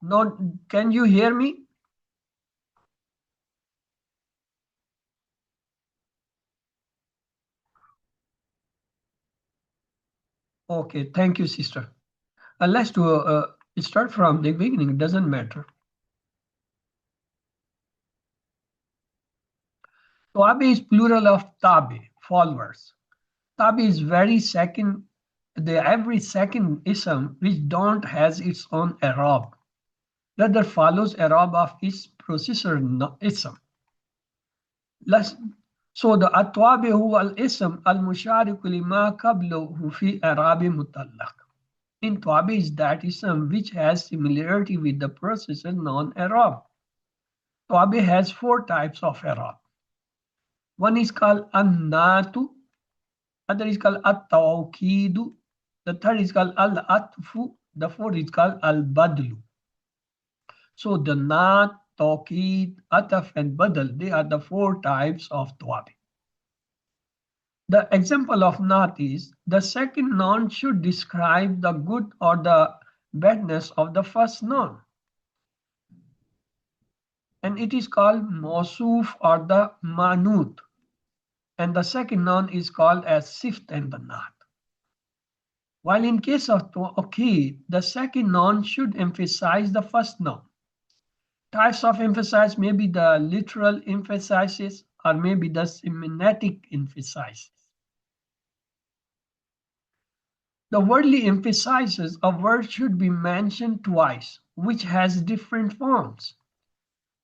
Not, can you hear me? Okay, thank you, sister. Let's do start from the beginning. It doesn't matter. Tabi is plural of tabi, followers. Tabi is very second, the every second ism which don't has its own Arab, rather follows Arab of its processor ism. Let's, so the atwabi huwa al-ism al-mushariku lima qablahu fi Arabi mutallaq. In Tabi is that ism which has similarity with the processor non-Arab. Tabi has four types of Arab. One is called an-natu, other is called at-tawqidu, the third is called al-atfu, the fourth is called al-badlu. So the nat, tawqid, ataf, and badal, they are the four types of tawabi. The example of nat is the second noun should describe the good or the badness of the first noun. And it is called mawsuf or the manut. And the second noun is called as sift and the nat. While in case of tawqid, the second noun should emphasize the first noun. Types of emphasis may be the literal emphasis or maybe the semantic emphasis. The wordly emphasizes a word should be mentioned twice, which has different forms.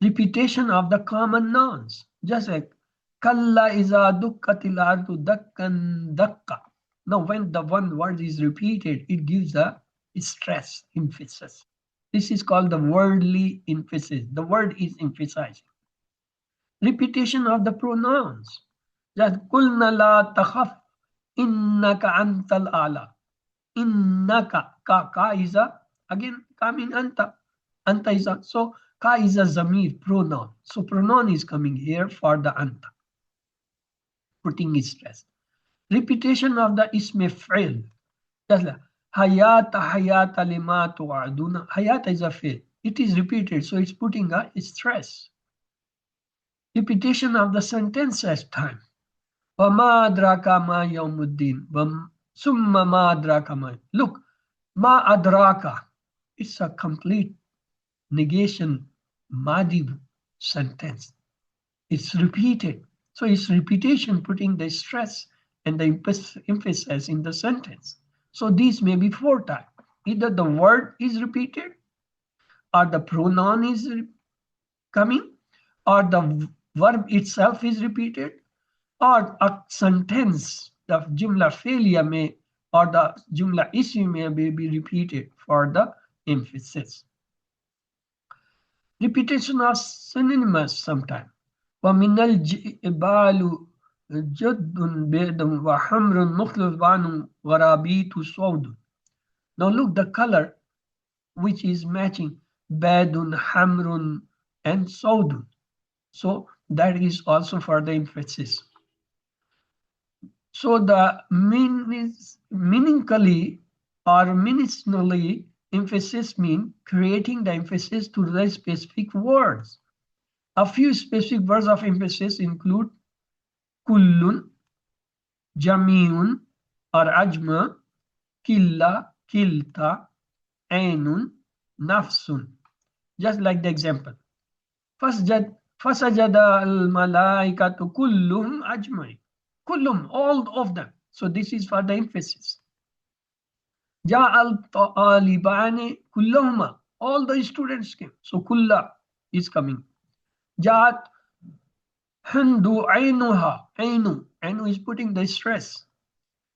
Repetition of the common nouns, just like kalla iza dukkatil ardu dakkan dakka. Now, when the one word is repeated, it gives a stress emphasis. This is called the wordly emphasis. The word is emphasizing. Repetition of the pronouns. Just kulna la takhaf innaka antal ala. Innaka, ka is a, again, ka mean anta. Anta is a, so ka is a zamir, pronoun. So pronoun is coming here for the anta. Putting stress. Repetition of the isme fi'l. Just like hayata hayata lima tu'aduna. Hayata is a fi'l. It is repeated, so it's putting a stress. Repetition of the sentence at time. Wama adraka ma yawmuddin. Summa ma adraka ma. Look, ma adraka. It's a complete negation madi sentence. It's repeated. So it's repetition putting the stress and the emphasis in the sentence. So these may be four types. Either the word is repeated, or the pronoun is coming, or the verb itself is repeated, or a sentence, the jumla failure may, or the jumla issue may be repeated for the emphasis. Repetition of synonymous sometimes. وَمِنَ الْجِبَالُ جَدٌ بَيْضٌ وَحَمْرٌ مُخْلِفٌ وَرَابِيتُ سَوْدٌ. Now look, the color which is matching badun, hamrun, and saudun. So that is also for the emphasis. So the meaningfully or ministerially emphasis mean creating the emphasis to the specific words. A few specific words of emphasis include kullun, jamiun or ajma, killa, kilta, ainun, nafsun. Just like the example. Fasajada al-malaikatu kullum ajmai. Kullum, all of them. So this is for the emphasis. Ja'al talibani kullahuma. All the students came. So kulla is coming. Ja'at handu ainuha. Ainu is putting the stress.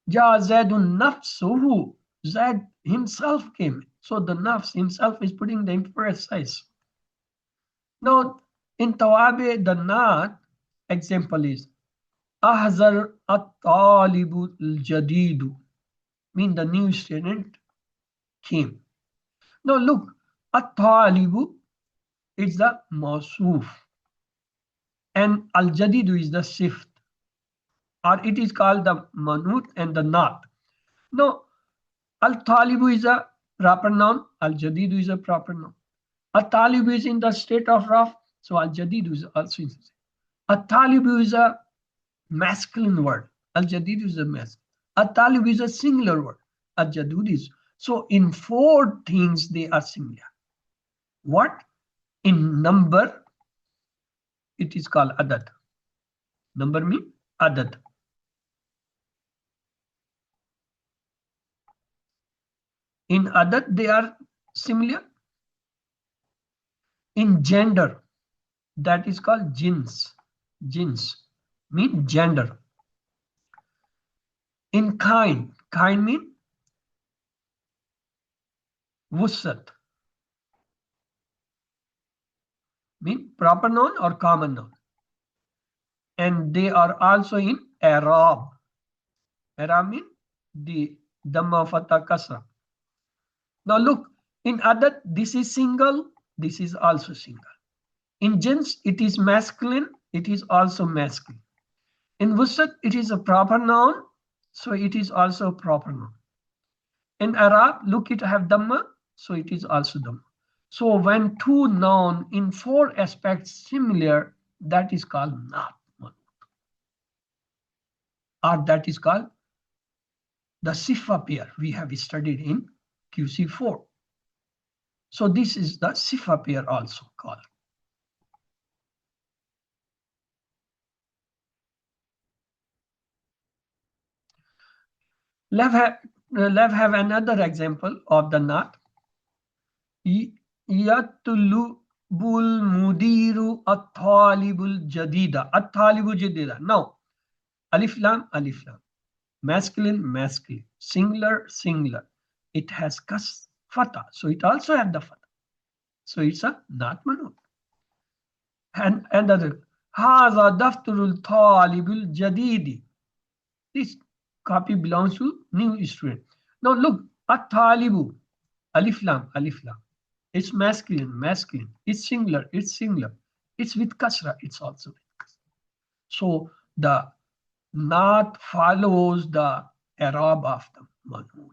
Ja Zaidun nafsuhu. Zaid himself came. So the nafs himself is putting the emphasis. Now, in Tawabi, the nat example is Ahzar at-talibu al-jadidu. Mean the new student came. Now look, at-talibu is the mawsuf and al-jadidu is the sift, or it is called the manut and the nat. Now, al-talibu is a proper noun, al-jadidu is a proper noun. At-Talib is in the state of Raf, so Al-Jadid is also in. At-Talib is a masculine word. Al-Jadid is a masculine. At-Talib is a singular word. Al-Jadud is. So in four things they are similar. What? In number, it is called adad. Number means adad. In adad, they are similar. In gender, that is called jins. Jins mean gender. In kind mean wusat, mean proper noun or common noun. And they are also in Arab. Arab mean the Dhamma Fatha Kasra. Now look, in adad, this is single, this is also single. In jins, it is masculine, it is also masculine. In wusat, it is a proper noun, so it is also a proper noun. In Arab, look, it have Dhamma, so it is also Dhamma. So when two nouns in four aspects similar, that is called Naat Manut. Or that is called the Sifa pair we have studied in QC4. So this is the Sifa pair also called. Let's have another example of the Naat. Yatlubul mudiru at-talibul jadida. At-talibul jadida. Now, alif lam, masculine, singular. It has fatha, so it also has the fatha. So it's a Naat Manut. And another, Haza daftarul talibul jadidi. This copy belongs to new student. Now look, at-talibu, alif lam. It's masculine. It's singular. It's with kasra. It's also with kasra. So the Naat follows the Arab of the Manut.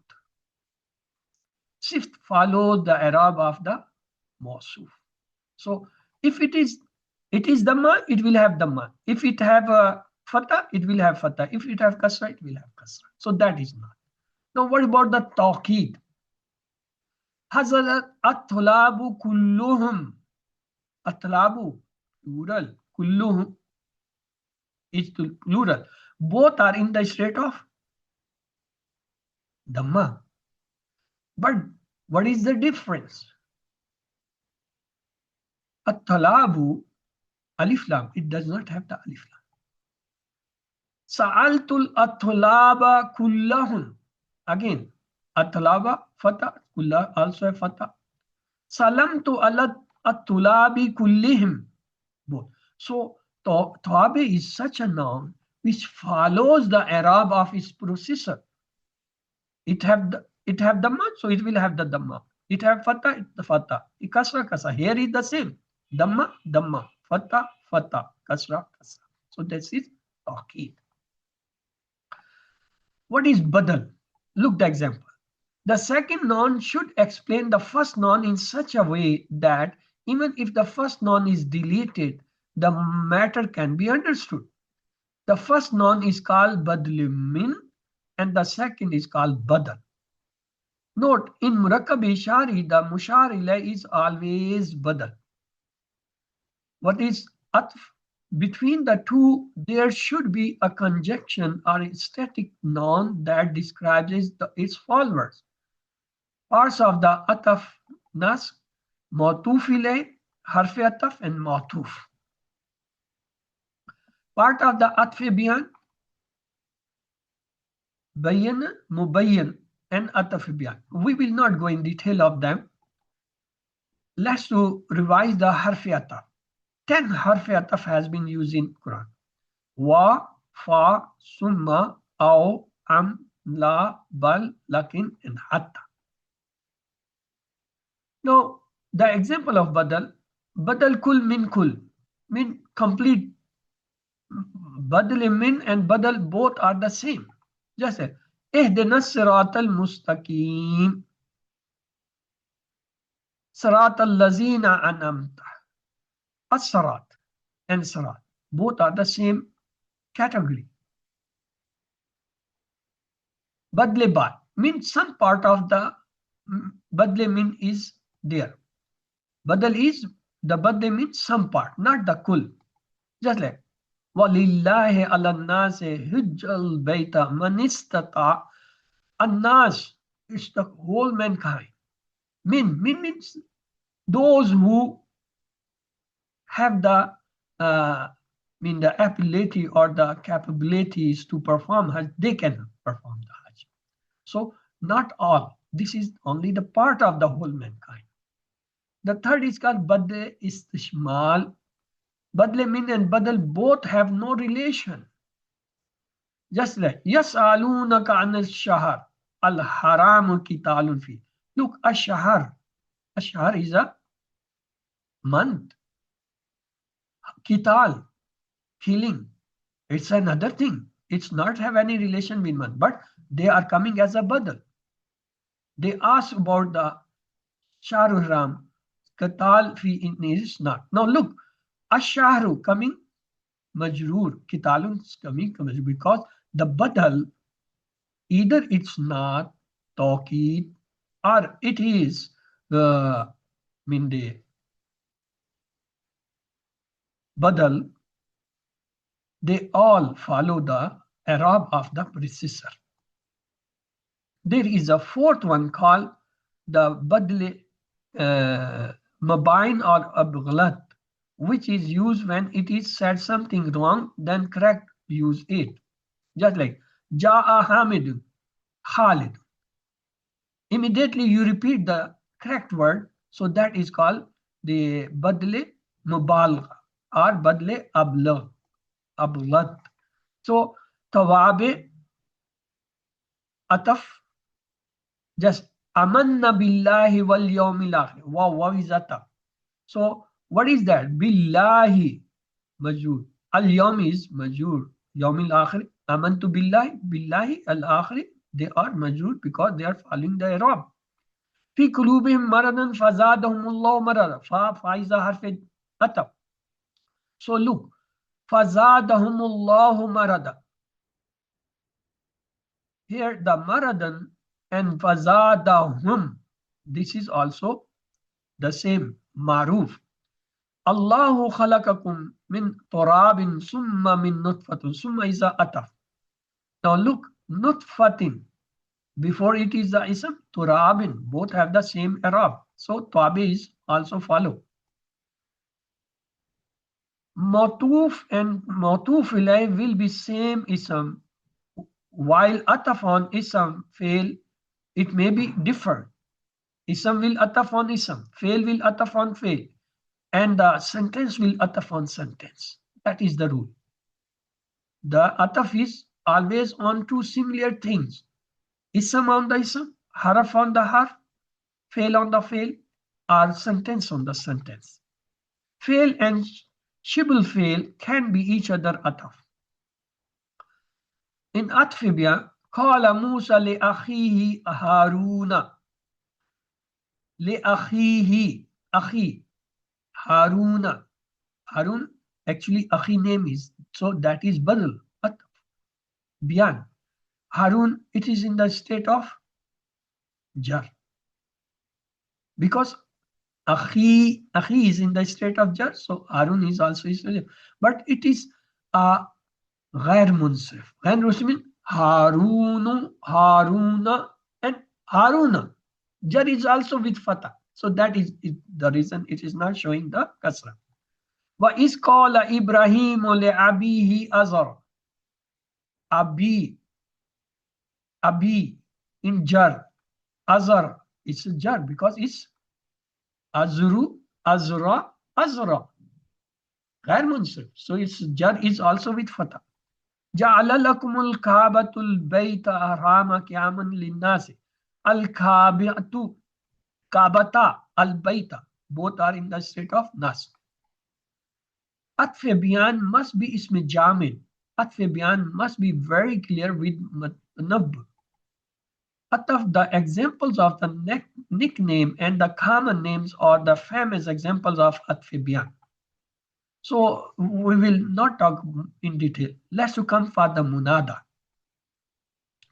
Sift follows the Arab of the Mawsuf. So if it is Dhamma, it will have Dhamma. If it have a Fatha, it will have Fatha. If it have Kasra, it will have Kasra. So that is not. Now what about the Tawqeed? Hazarat at-tulabu kulluhum. At-tulabu, plural. Kulluhum is plural. Both are in the state of Dhamma. But what is the difference? At-talabu, alif lam, it does not have the alif lam. Sa'altul at-tulaba kullahum. Again, at-tulaba, fatha, kullah also a fatha. Salamtu at-tulabi kullihim. Both. So, tabe is such a noun which follows the Arab of its processor. It have Dhamma, so it will have the Dhamma. It have Fatha, the Fatha. Kasra. Here is the same. Dhamma. Fatha. Kasra. So this is Tawqeed. What is Badal? Look the example. The second noun should explain the first noun in such a way that even if the first noun is deleted, the matter can be understood. The first noun is called Badl min and the second is called Badal. Note, in Murakkab Ishari, the Mushar ilay is always Badal. What is Atf? Between the two, there should be a conjunction or a static noun that describes its followers. Parts of the Ataf, Nas, Mawtuf ilay, Harf Ataf and Mawtuf. Part of the Atf Biyan, Bayan, Mubayyan and Ataf Biyan. We will not go in detail of them. Let's revise the Harf Ataf. 10 Harf Ataf has been used in Quran. Wa, Fa, Summa, Aw, Am, La, Bal, Lakin and Hatta. Now, the example of Badal kul min kul, mean complete. Badal min and Badal both are the same. Just say, Ihdinas siratal mustaqim. Sarat al-lazina anamta. As-sarat and sarat. Both are the same category. Badle ba means some part of the badle mean is there. Badal is the badle means some part, not the kul. Just like وَلِلَّهِ عَلَى النَّاسِ حِجَّ الْبَيْتَ مَنِ اسْتَطَاعَ. An-nas is the whole mankind. Min means those who have the the ability or the capabilities to perform Hajj, they can perform the Hajj. So not all. This is only the part of the whole mankind. The third is called Badle Istishmal. Badle min and Badal both have no relation. Just like Yas'alunaka an al-shahr al-haram qitalun fi. Look, ash-shahr. Ash-shahr is a month. Qital, killing. It's another thing. It's not have any relation with month, but they are coming as a badal. They ask about the Shahrul Haram. Qital fi is not. Now look, ash-shahru coming majroor. Qitalun is coming because the badal either it's not tawqid or it is the the badal. They all follow the Arab of the predecessor. There is a fourth one called the badle mabain or abghalat, which is used when it is said something wrong, then correct use it. Just like Ja'a Hamid, Khalid. Immediately you repeat the correct word, so that is called the badle mubalgha or badle ablat. So tawabe ataf, just amanna billahi wal yawmil akhir. Wow, is ataf. So what is that? Billahi majur. Al yawm is majur. Yawmil akhir. Amantu billahi al akhir. They are majur because they are following the Arab. في قلوبهم مرض فزادهم الله مرضا. فايزا حرف عطف. So look, فزادهم الله مرضا. Here the maradan and fazadahum, this is also the same maruf. Allahu khalaqakum min turabin summa min nutfatun. Summa is a ataf. Now look, nutfatin. Before it is the ism, turabin. Both have the same Arab. So tabi is also follow. Matuf and matuf ilay will be same ism. While ataf on ism fail, it may be different. Ism will ataf on ism, fail will ataf on fail, and the sentence will ataf on sentence. That is the rule. The ataf is always on two similar things. Ism on the ism, haraf on the harf, fail on the fail, or sentence on the sentence. Fail and shibul fail can be each other ataf. In atfibia, qala Musa li akhihi Haruna. Li akhihi, akhi, Haruna. Harun, actually akhi name is, so that is badal, ataf. Biyan. Harun, it is in the state of jar. Because akhi is in the state of jar, so Harun is also is, but it is ghair munsif. Ghair munsif means Harunu, Haruna, and Haruna. Jar is also with fatah. So that is the reason it is not showing the kasra. Wa is qala Ibrahim li abihi azar. Abi in jar. Azar, it's a jar because it's azru, azra, azra. Ghair munsif. So its jar is also with fatah. Ja'ala lakumul ka'batul bayta harama qiyaman linnasi. Al-Kabatu, Kabata, Al-Baita, both are in the state of Nas. Atfe Biyan must be ismi Jamil. Atfe Biyan must be very clear with Nab. Ataf, the examples of the nickname and the common names are the famous examples of atfibian. So we will not talk in detail. Let's come for the munada.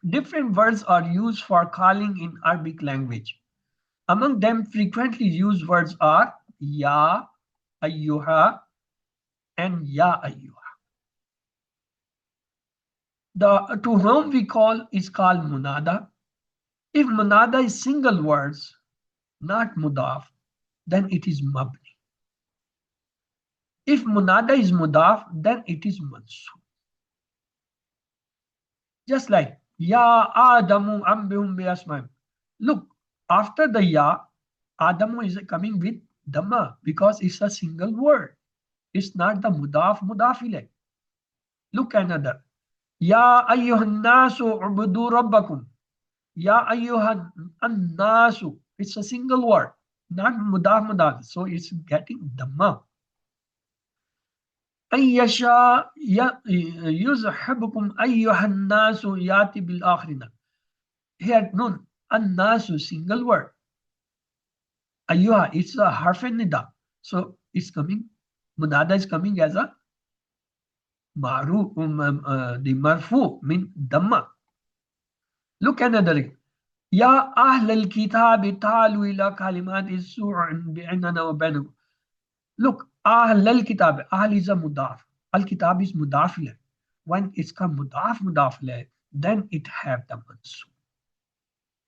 Different words are used for calling in Arabic language. Among them, frequently used words are ya, ayyuha, and ya ayyuha. The to whom we call is called munada. If munada is single words, not mudaf, then it is mabni. If munada is mudaf, then it is mansub. Just like ya Adamu ambihum bi asmaim. Look, after the ya, Adamu is coming with dhamma because it's a single word. It's not the mudaf mudafile. Look another. Ya ayyuhan nasu ubudu rabbakum. Ya ayyuhan nasu. It's a single word, not mudaf mudaf. So it's getting dhamma. Ayyasha yuzhibukum ayyuhan nasu yati bil akhrina. Here nun, an nasu single word. Ayyuha, it's a harf nida. So it's coming, munada is coming as a maru, the marfu mean dhamma. Look another. Ya ahl al-kitab ta'alu ila kalimat is-su'in bi'inana wa bainakum. Look, ahl al-kitab, ahl is a mudaf. Al-kitab is mudaf ilayh. When it's come mudaf ilayh, then it have the mansub.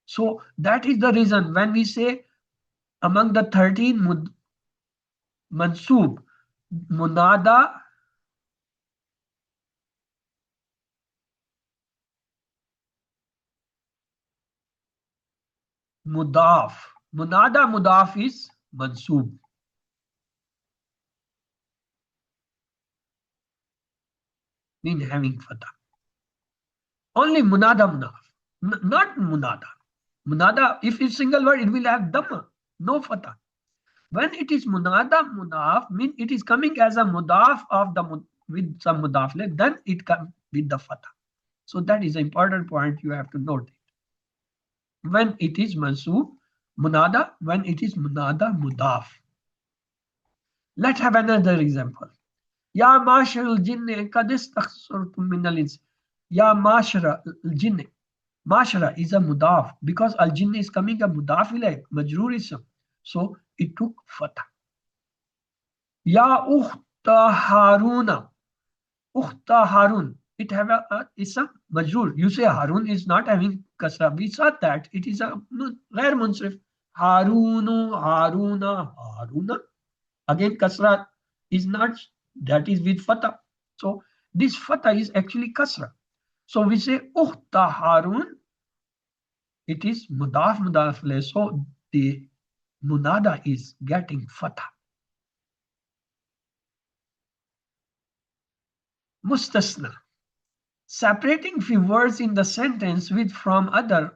So that is the reason when we say among the 13 mansub, munada, mudaf. Munada mudaf is mansub. Mean having fatah. Only munada munaf, not munada. Munada, if it's single word, it will have dhamma, no fatah. When it is munada munaf, mean it is coming as a mudaf of the with some mudaf, then it comes with the fatah. So that is an important point you have to note. When it is mansub, munada, when it is munada mudaf. Let's have another example. Ya mashar al-jinni qad istakhsartum min al-ins. Ya mashara al-jinni. Mashara is a mudaf because al-jinni is coming a mudaf ilayh, majroor ism. So it took fatah. Ya ukhta Haruna. Ukhta Harun. It have a ism majroor. You say Harun is not having kasra. We saw that it is a ghair munsrif. Harunu, Haruna, Haruna. Again, kasra is not, that is with fatah. So this fatah is actually kasra. So we say ukhta Harun. It is mudaf mudaf ilayh. So the munada is getting fatah. Mustasna. Separating few words in the sentence with from other,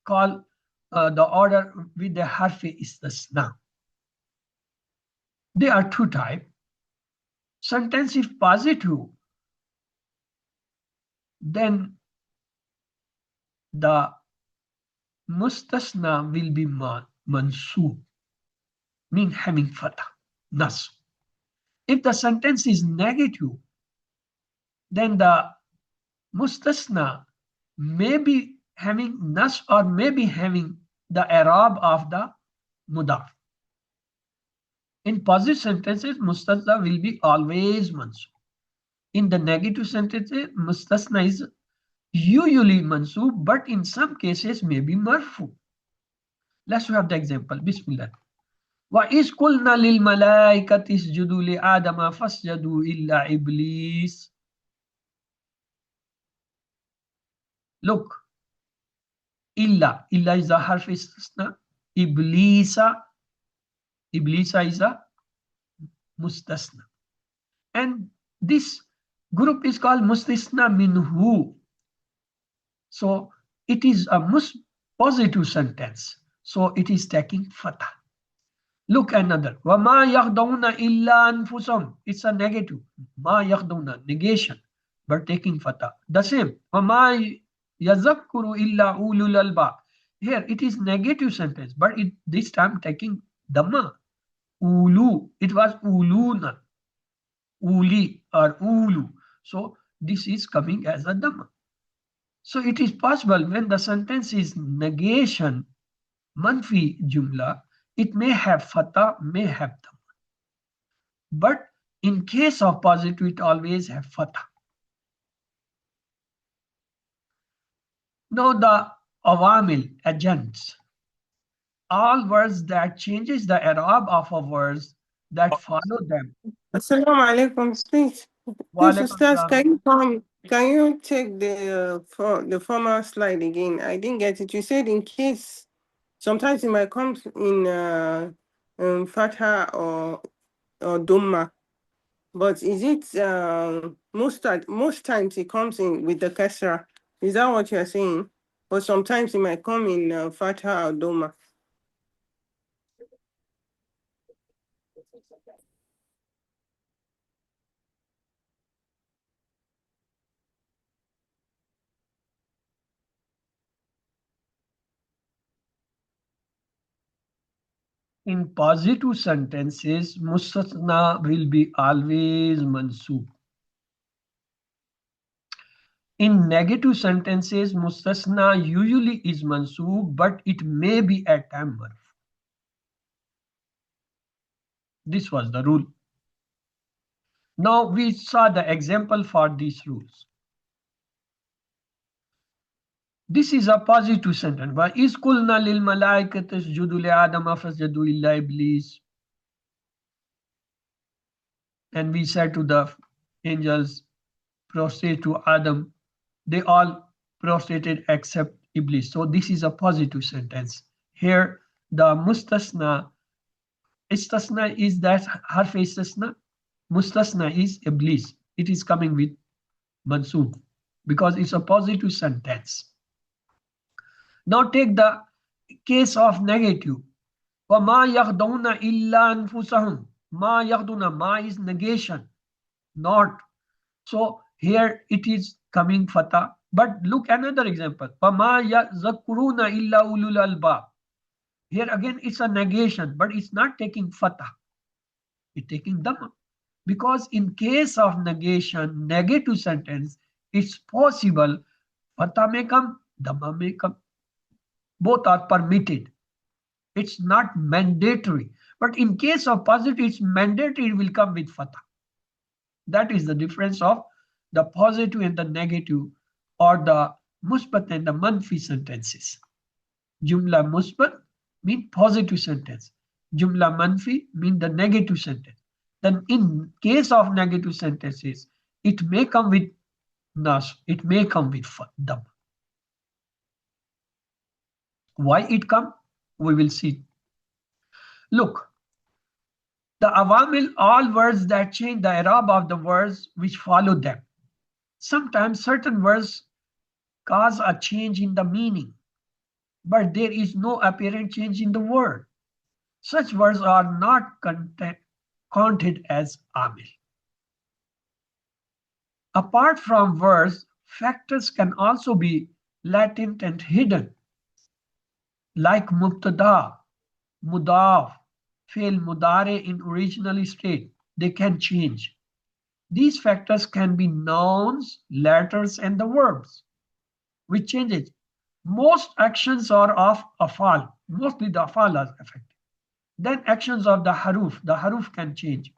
call the order with the harfi istasna. There are two types. Sentence if positive, then the mustasna will be mansub, mean having fatah, nas. If the sentence is negative, then the mustasna may be having nas or may be having the i'rab of the mudaf. In positive sentences, mustasna will be always mansub. In the negative sentences, mustasna is usually mansub, but in some cases may be marfu. Let's have the example. Bismillah. وَإِذْ قُلْنَا لِلْمَلَائِكَةِ اسْجُدُوا لِآدَمَ فَاسْجَدُوا إِلَّا إِبْلِيسَ. Look, illa is a harf istisna. Iblisa is a mustasna. And this group is called mustasna minhu. So it is a positive sentence. So it is taking fatah. Look another. وَمَا يَخْدَوْنَ إِلَّا أَنفُسَهُمْ. It's a negative. مَا يَخْدَوْنَ, negation, but taking fatah. The same. وَمَا يَذَكُّرُ إِلَّا أُولُو الْأَلْبَابِ. Here it is negative sentence, but this time taking dhamma. Ulu, it was uluna, uli or ulu. So this is coming as a dhamma. So it is possible when the sentence is negation, manfi jumla, it may have fatha, may have dhamma. But in case of positive, it always have fatha. Now the awamil, agents, all words that changes the i'rab of a words that follow them. Assalamu alaikum. Please, Walaikum Ustaz, salam. can you take the former slide again? I didn't get it. You said in case sometimes it might come in fatha or dhamma, but is it most times it comes in with the kasra? Is that what you're saying? Or sometimes it might come in fatha or dhamma. In positive sentences, mustasna will be always mansoob. In negative sentences, mustasna usually is mansoob, but it may be at time marf. This was the rule. Now we saw the example for these rules. This is a positive sentence. وَإِذْ قُلْنَا لِلْمَلَائِكَةِ اسْجُدُوا لِآدَمَ فَاسْجَدُوا إِلَّا إِبْلِيسَ. And we said to the angels, prostrate to Adam. They all prostrated except Iblis. So this is a positive sentence. Here the mustasna, istasna is that harf istasna. Mustasna is Iblis. It is coming with mansoob because it's a positive sentence. Now take the case of negative. وَمَا يَخْدَوْنَ إِلَّا أَنفُسَهُمْ. Ma yakhduna, ma is negation, not. So here it is coming fatha. But look another example. وَمَا يَذَكُّرُونَ إِلَّا أُولُو الْأَلْبَابِ. Here again it's a negation, but it's not taking fatha. It's taking dhamma. Because in case of negation, negative sentence, it's possible fatha may come, dhamma may come. Both are permitted. It's not mandatory. But in case of positive, it's mandatory, it will come with fatha. That is the difference of the positive and the negative, or the musbat and the manfi sentences. Jumla musbat mean positive sentence. Jumla manfi mean the negative sentence. Then in case of negative sentences, it may come with nas, it may come with dhamma. Why it come? We will see. Look, the awamil, all words that change the i'rab of the words which follow them. Sometimes certain words cause a change in the meaning, but there is no apparent change in the word. Such words are not counted as amil. Apart from words, factors can also be latent and hidden, like mubtada, mudaf, fail mudare in original state. They can change. These factors can be nouns, letters, and the verbs, which changes. Most actions are of afal. Mostly the afal are affected. Then actions of the haruf can change.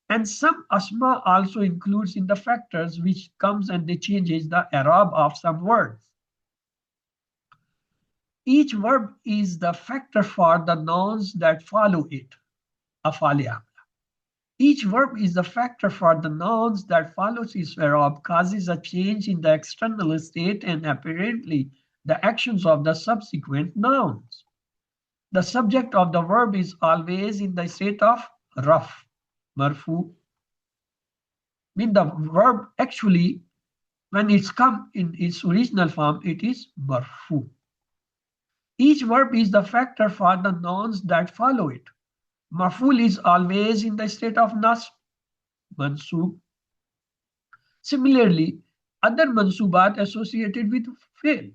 And some asma also includes in the factors which comes and they changes the i'rab of some words. Each verb is the factor for the nouns that follow it. Afali amla. Each verb is the factor for the nouns that follows its i'rab, causes a change in the external state and apparently the actions of the subsequent nouns. The subject of the verb is always in the state of raf, marfu. Mean the verb actually, when it's come in its original form, it is marfu. Each verb is the factor for the nouns that follow it. Maful is always in the state of nasb, mansub. Similarly, other mansubat associated with fail.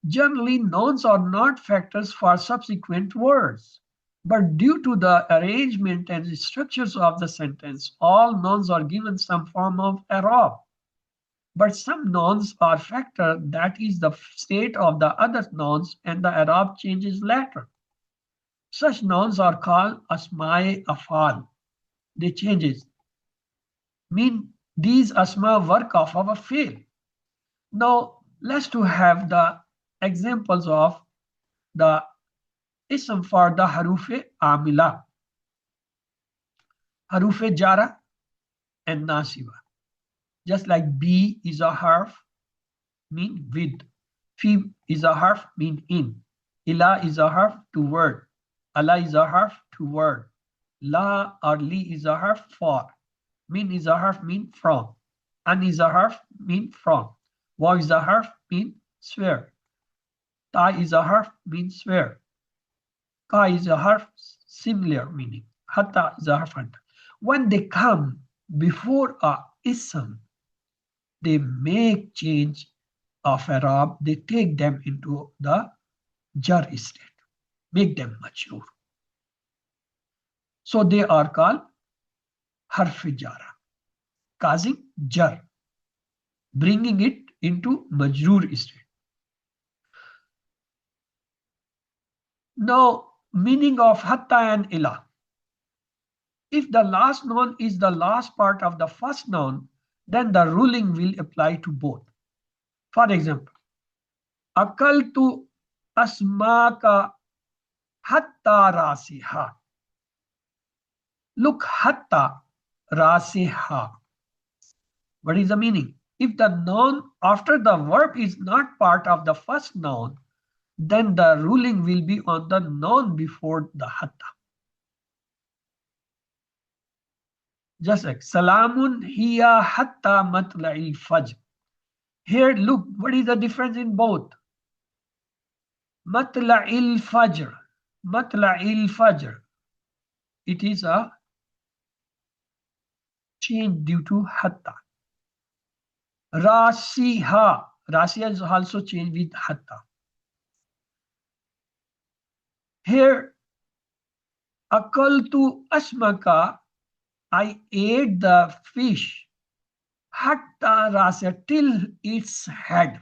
Generally, nouns are not factors for subsequent words, but due to the arrangement and structures of the sentence, all nouns are given some form of i'rab. But some nouns are factor, that is the state of the other nouns, and the i'rab changes later. Such nouns are called asma'i afal. They changes. Mean these asma work off of a fail. Now let's to have the examples of the ism for the harufe amila, harufe jara and nasiba. Just like B is a harf, mean with. Fi is a harf, mean in. Ila is a harf, to word. Allah is a harf, to word. La or li is a harf, for. Min is a harf, mean from. An is a harf, mean from. Wa is a harf, mean swear. Ta is a harf, mean swear. Ka is a harf, similar meaning. Hatta is a harf. When they come before a ism, they make change of i'rab, they take them into the jar state, make them mature. So they are called harf jara, causing jar, bringing it into majroor state. Now, meaning of hatta and ila. If the last noun is the last part of the first noun, then the ruling will apply to both. For example, akaltu asmaka hatta rasiha. Look, hatta rasiha. What is the meaning? If the noun after the verb is not part of the first noun, then the ruling will be on the noun before the hatta. Just like salamun hiya hatta matla'il fajr. Here, look, what is the difference in both? Matla'il fajr. Matla'il fajr. It is a change due to hatta. Rasiha. Rasiha is also changed with hatta. Here, akaltu asmaka. I ate the fish. Hatta rasiha, till its head.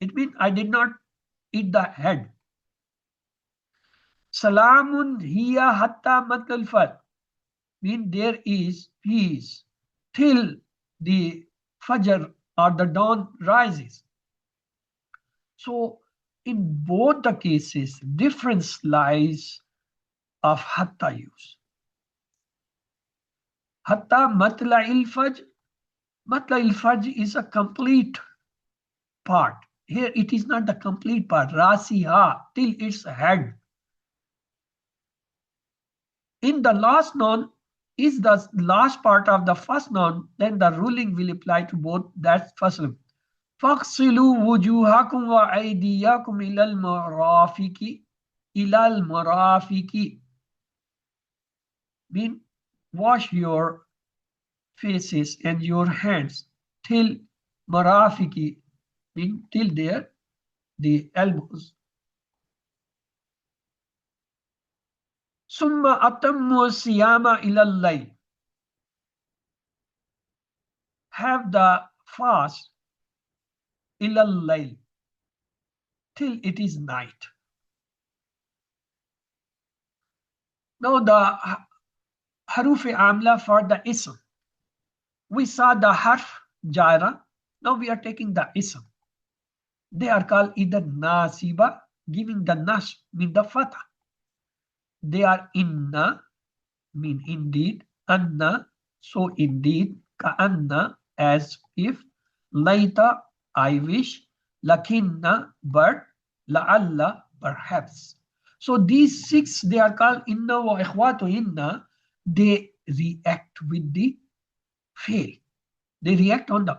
It means I did not eat the head. Salamun hiya hatta matlal fajr. Mean there is peace till the fajr or the dawn rises. So in both the cases, difference lies of hatta use. Hatta matla'il fajr. Matla'il fajr is a complete part. Here it is not the complete part. Rasiha, till its head. In the last noun is the last part of the first noun, then the ruling will apply to both. That's first one. فَاغْسِلُوا وُجُوهَكُمْ وَأَيْدِيَكُمْ إِلَى الْمَرَافِقِ إِلَى الْمَرَافِقِ. Mean wash your faces and your hands till marafiki, mean till there the elbows. Summa atammu siyama ilal layl. Have the fast ilal layl, till it is night. Now the harufi amla for the ism. We saw the harf jara. Now we are taking the ism. They are called either nasiba, giving the nas, mean the fatha. They are inna, mean indeed, anna, so indeed, ka'anna, as if, laita, I wish, lakinna, but, la'alla, perhaps. So these six, they are called inna wa ikhwatu inna. They react with the fail. They react on the,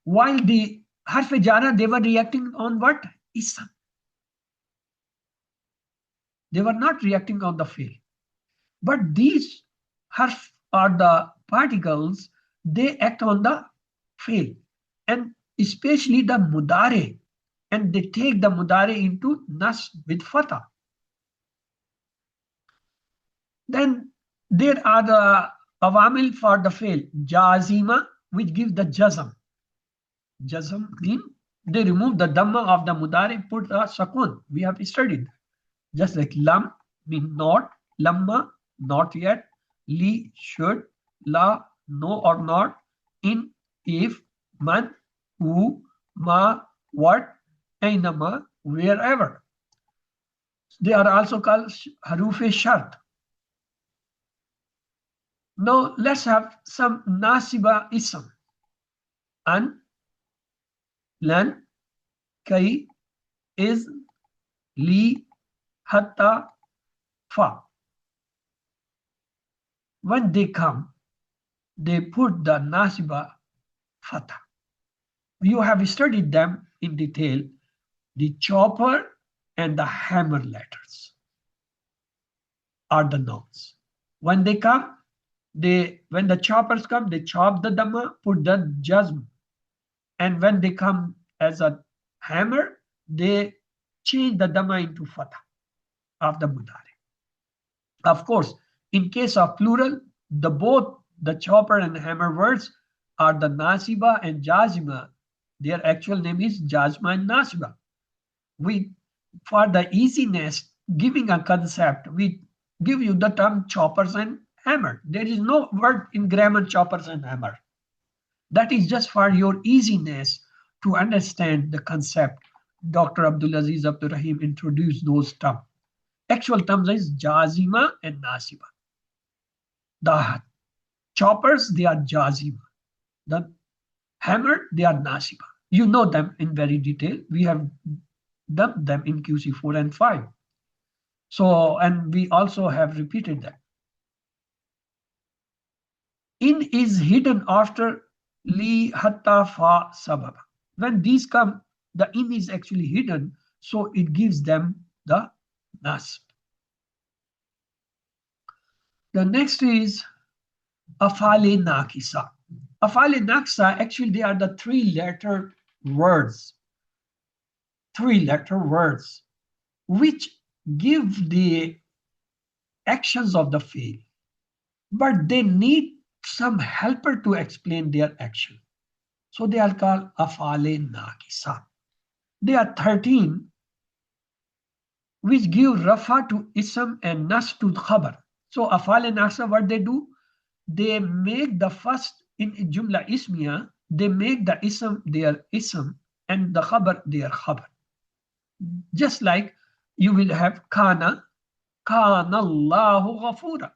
while the harf jara, they were reacting on what? Ism. They were not reacting on the fail. But these harf are the particles, they act on the fail, and especially the mudare, and they take the mudare into nas with fatah. Then there are the awamil for the fail, jazima, which give the jazm. Jazm mean they remove the dhamma of the mudare, put a sakun. We have studied. Just like lam mean not, lamma not yet, li should, la no or not, in if, man who, ma what, ainama wherever. They are also called harufe shart. Now let's have some nasiba ism. An, lan, kai, is, li, hatta, fa. When they come, they put the nasiba fatha. You have studied them in detail, the chopper and the hammer letters are the nouns. When they come, when the choppers come, they chop the dhamma, put the jazm. And when they come as a hammer, they change the dhamma into fatha of the mudari. Of course, in case of plural, both the chopper and hammer words are the nasiba and jazima. Their actual name is jazma and nasiba. For the easiness, giving a concept, we give you the term choppers and hammer. There is no word in grammar choppers and hammer. That is just for your easiness to understand the concept. Dr. Abdulaziz Abdul Rahim introduced those terms. Actual terms is jazima and nasiba. The choppers, they are jazima. The hammer, they are nasiba. You know them in very detail. We have done them in QC4 and 5. So, and we also have repeated them. In is hidden after li, hatta, fa, sababa. When these come, the in is actually hidden, so it gives them the nasb. The next is afale nakisa. Afale nakisa, actually they are the three-letter words. Three-letter words, which give the actions of the fi'l, but they need some helper to explain their action. So they are called afale nakisa. There are 13 which give rafa to ism and nas to khabar. So afale nakisa, what they do? They make the first in jumla ismiya, they make the ism their ism and the khabar their khabar. Just like you will have kana Allahu ghafura.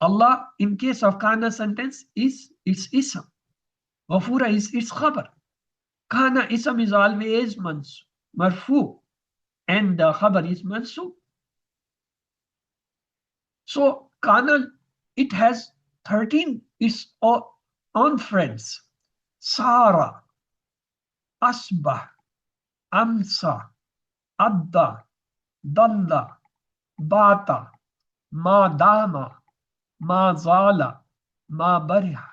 Allah, in case of kana sentence, is its ism. Ghafura is its khabar. Kana ism is always marfu, and the khabar is mansub. So kana, it has 13 its own friends. Sara, asbah, amsa, adda, dalla, bata, ma dama, ma zala, ma bariha,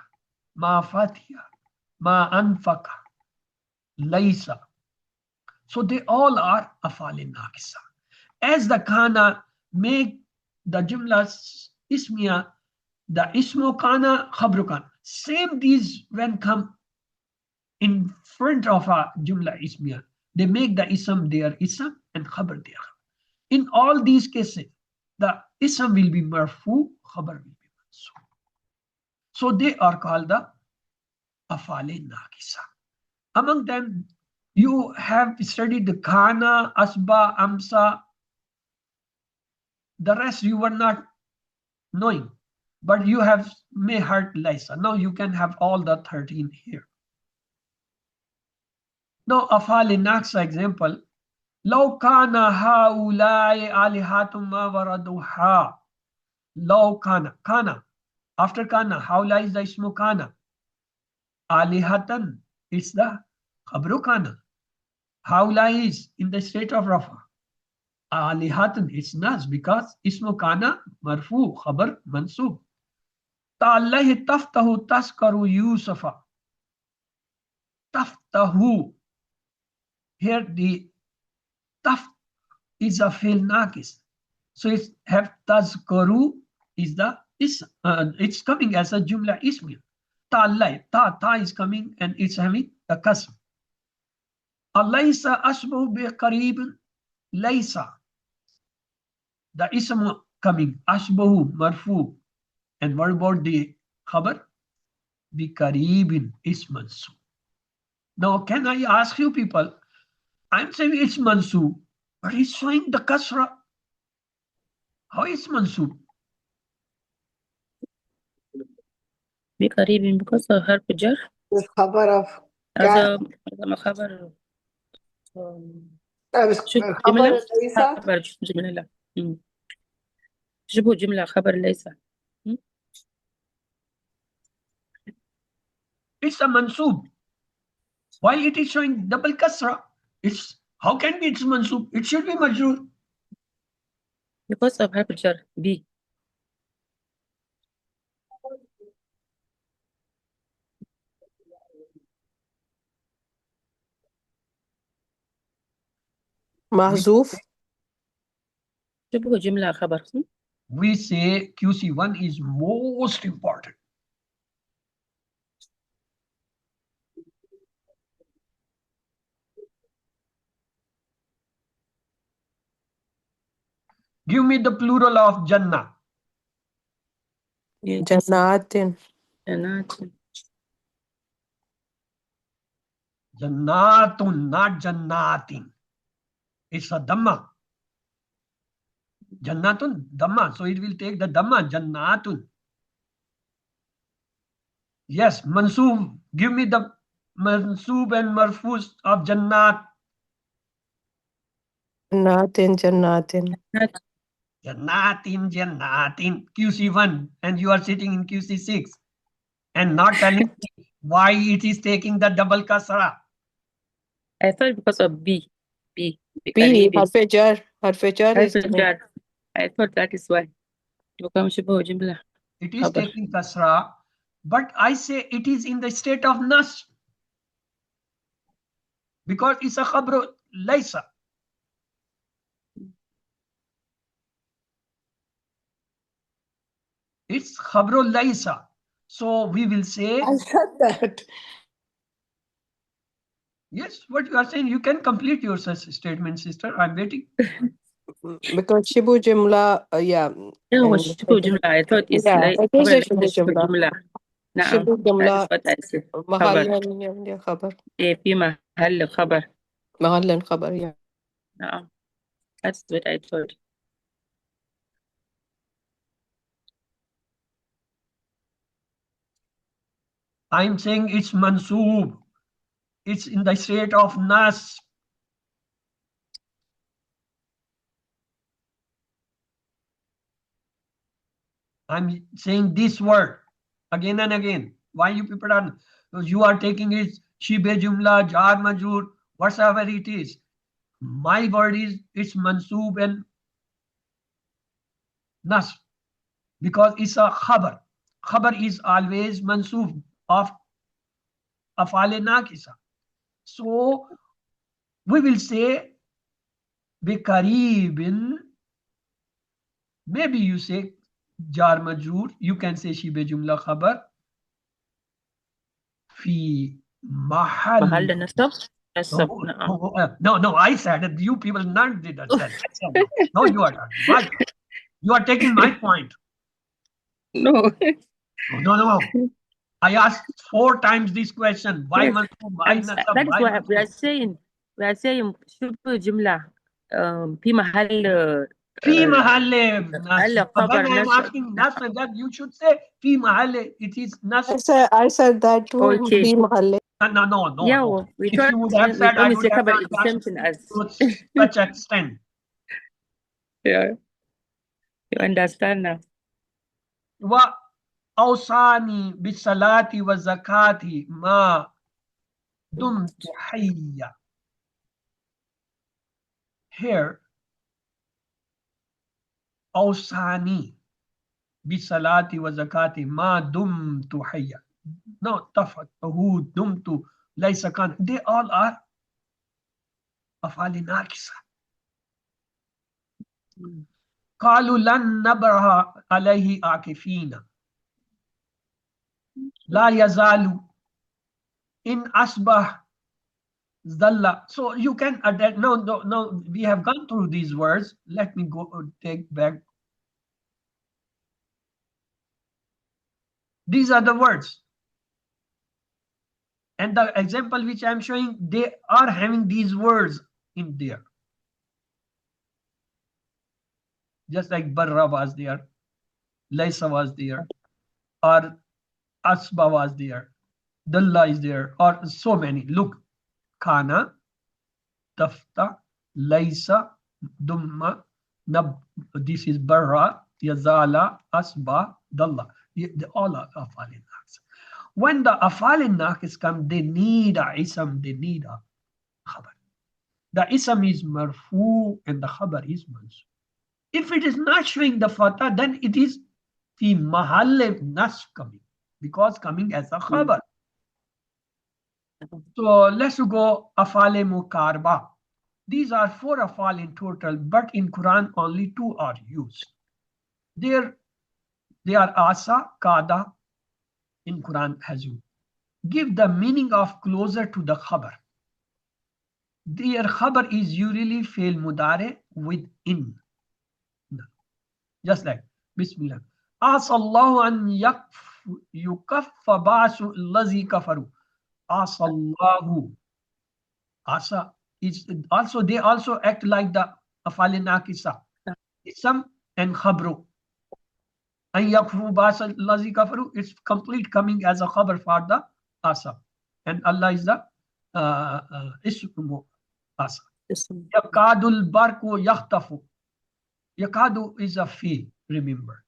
ma fatiha, ma anfaka, laysa. So they all are afale nakisa. As the kana make the jumla ismiya, the ismo kana, khabru kana. Same these when come in front of a jumla ismiya, they make the ism their ism and khabar their khabar. In all these cases, the ism will be marfu, khabar will be mansub. So they are called the afale nakisa. Among them, you have studied the kana, asba, amsa. The rest you were not knowing, but you have may heard laysa. Now you can have all the 13 here. Now afale nakisa example. Law kana haulai alihatum ma waraduha. Law kana. Kana. After kana, haulai is the ismu kana. Alihatan is the khabru kana. Haulai is in the state of rafa. Alihatan is nas because ismu kana marfu, khabar mansub. ta'allahi taftahu taskaru Yusufa. Taftahu. Here the taf is a fil nakis. So it's have tazkaru is the it's coming as a jumla ismi. Ta'allai, ta is coming and it's having a kasr. Alaysa ashbahu bi qarib laysa. The ism coming ashbahu marfu. And what about the khabar? Bi qaribin is mansub. Now can I ask you people, I'm saying it's mansub, but he's showing the kasra. How is mansub? بقريب because of حرف جر The khabar of هذا خبر شو khabar جملة laysa. خبر جملة شبه جملة خبر ليس It's a mansub. Why it is showing double kasra? It's how can be it's mansub? It should be majrur. because of حرف جر B Mahzuf. شبه جملة خبر We say QC1 is most important. Give me the plural of Jannah. Jannatin. Jannatun, not Jannatin. It's a Dhamma. Jannatun, Dhamma. So it will take the Dhamma, Jannatun. Yes, Mansub. Give me the Mansub and Marfuz of Jannat. Jannatin. Jannatin. QC1. And you are sitting in QC6. And not telling me why it is taking the double kasra. I thought because of B B. Harfe jar. Harfe jar is I thought that is why become شبه جملة It is taking kasra, but I say it is in the state of nas. Because it's a khabru laysa. It's khabru laysa. So we will say. I said that. Yes, what you are saying, you can complete your statement, sister. I'm waiting. Because Shibu Jumla, yeah. No, شبه جملة I thought it's like it is a Shibu Jumla. نعم Shibu Jumla. that is what I said Mahallan khabar. في محل خبر Mahallan khabar, yeah. نعم that's what I thought I'm saying it's mansoob. It's in the state of nas. I'm saying this word again and again. Why you people are, you are taking it shibe jumla, jar majur, whatever it is. My word is it's mansoob and nas because it's a khabar. Khabar is always mansoob of afale nakisa. So we will say bikaribin. Maybe you say jar majur. You can say shibe jumla khabar. Fi mahal. محل نصب No, I said it. You people not did that. No, you are not. Why? You are taking my point. no No. I asked 4 times this question. Why yes. mansub? Why nasab? That is why we are saying شبه جملة في محل في محل محل But when خبر I am نصب asking nasab, that you should say في محل. It is nasab. I said that too. Okay. Fi mahalle. No. Yeah, we If thought you would have said, when I we would say have خبر not is the asked same thing as to such extent. yeah you understand now وأوصاني بالصلاة والزكاة ما دمت حيا. Here, أوصاني. bisalati wa zakati ma dumtu hayya. No, tafatahu, dumtu, laysa kan. They all are afali naqisa. قالوا لن نبرح عليه عاكفين لا يزال in asbah zalla. So you can adapt. No, we have gone through these words. Let me go take back. These are the words. And the example which I'm showing, they are having these words in there. Just like Barra was there, Laysa was there, or Asba was there, Dalla is there, or so many. Look, Kana, Tafta, Laysa, Dumma, Nab, this is Barra, Yazala, Asba, Dalla. They all are Afal in Naqs. When the Afal in Naqs come, they need a ism, they need a khabar. The ism is marfu and the khabar is mansub. If it is not showing the fatah, then it is fi mahalle nasb coming, because coming as a khabar. So let's go afale mukarba. These are 4 afal in total, but in Quran only 2 are used. They are asa, kada in Quran has used. Give the meaning of closer to the khabar. Their khabar is usually fail mudare with in. Just like Bismillah. Asallahu an yukaffa ba'su allazi kafaru. Asallahu. Asa is also, they also act like the afal naqisa. Ism and khabru. An yakfu ba'su allazi kafaru. It's complete coming as a khabar for the asa. And Allah is the ismu asa. Yakadul barku yakhtafu. Yakadu is a fi'l, remember.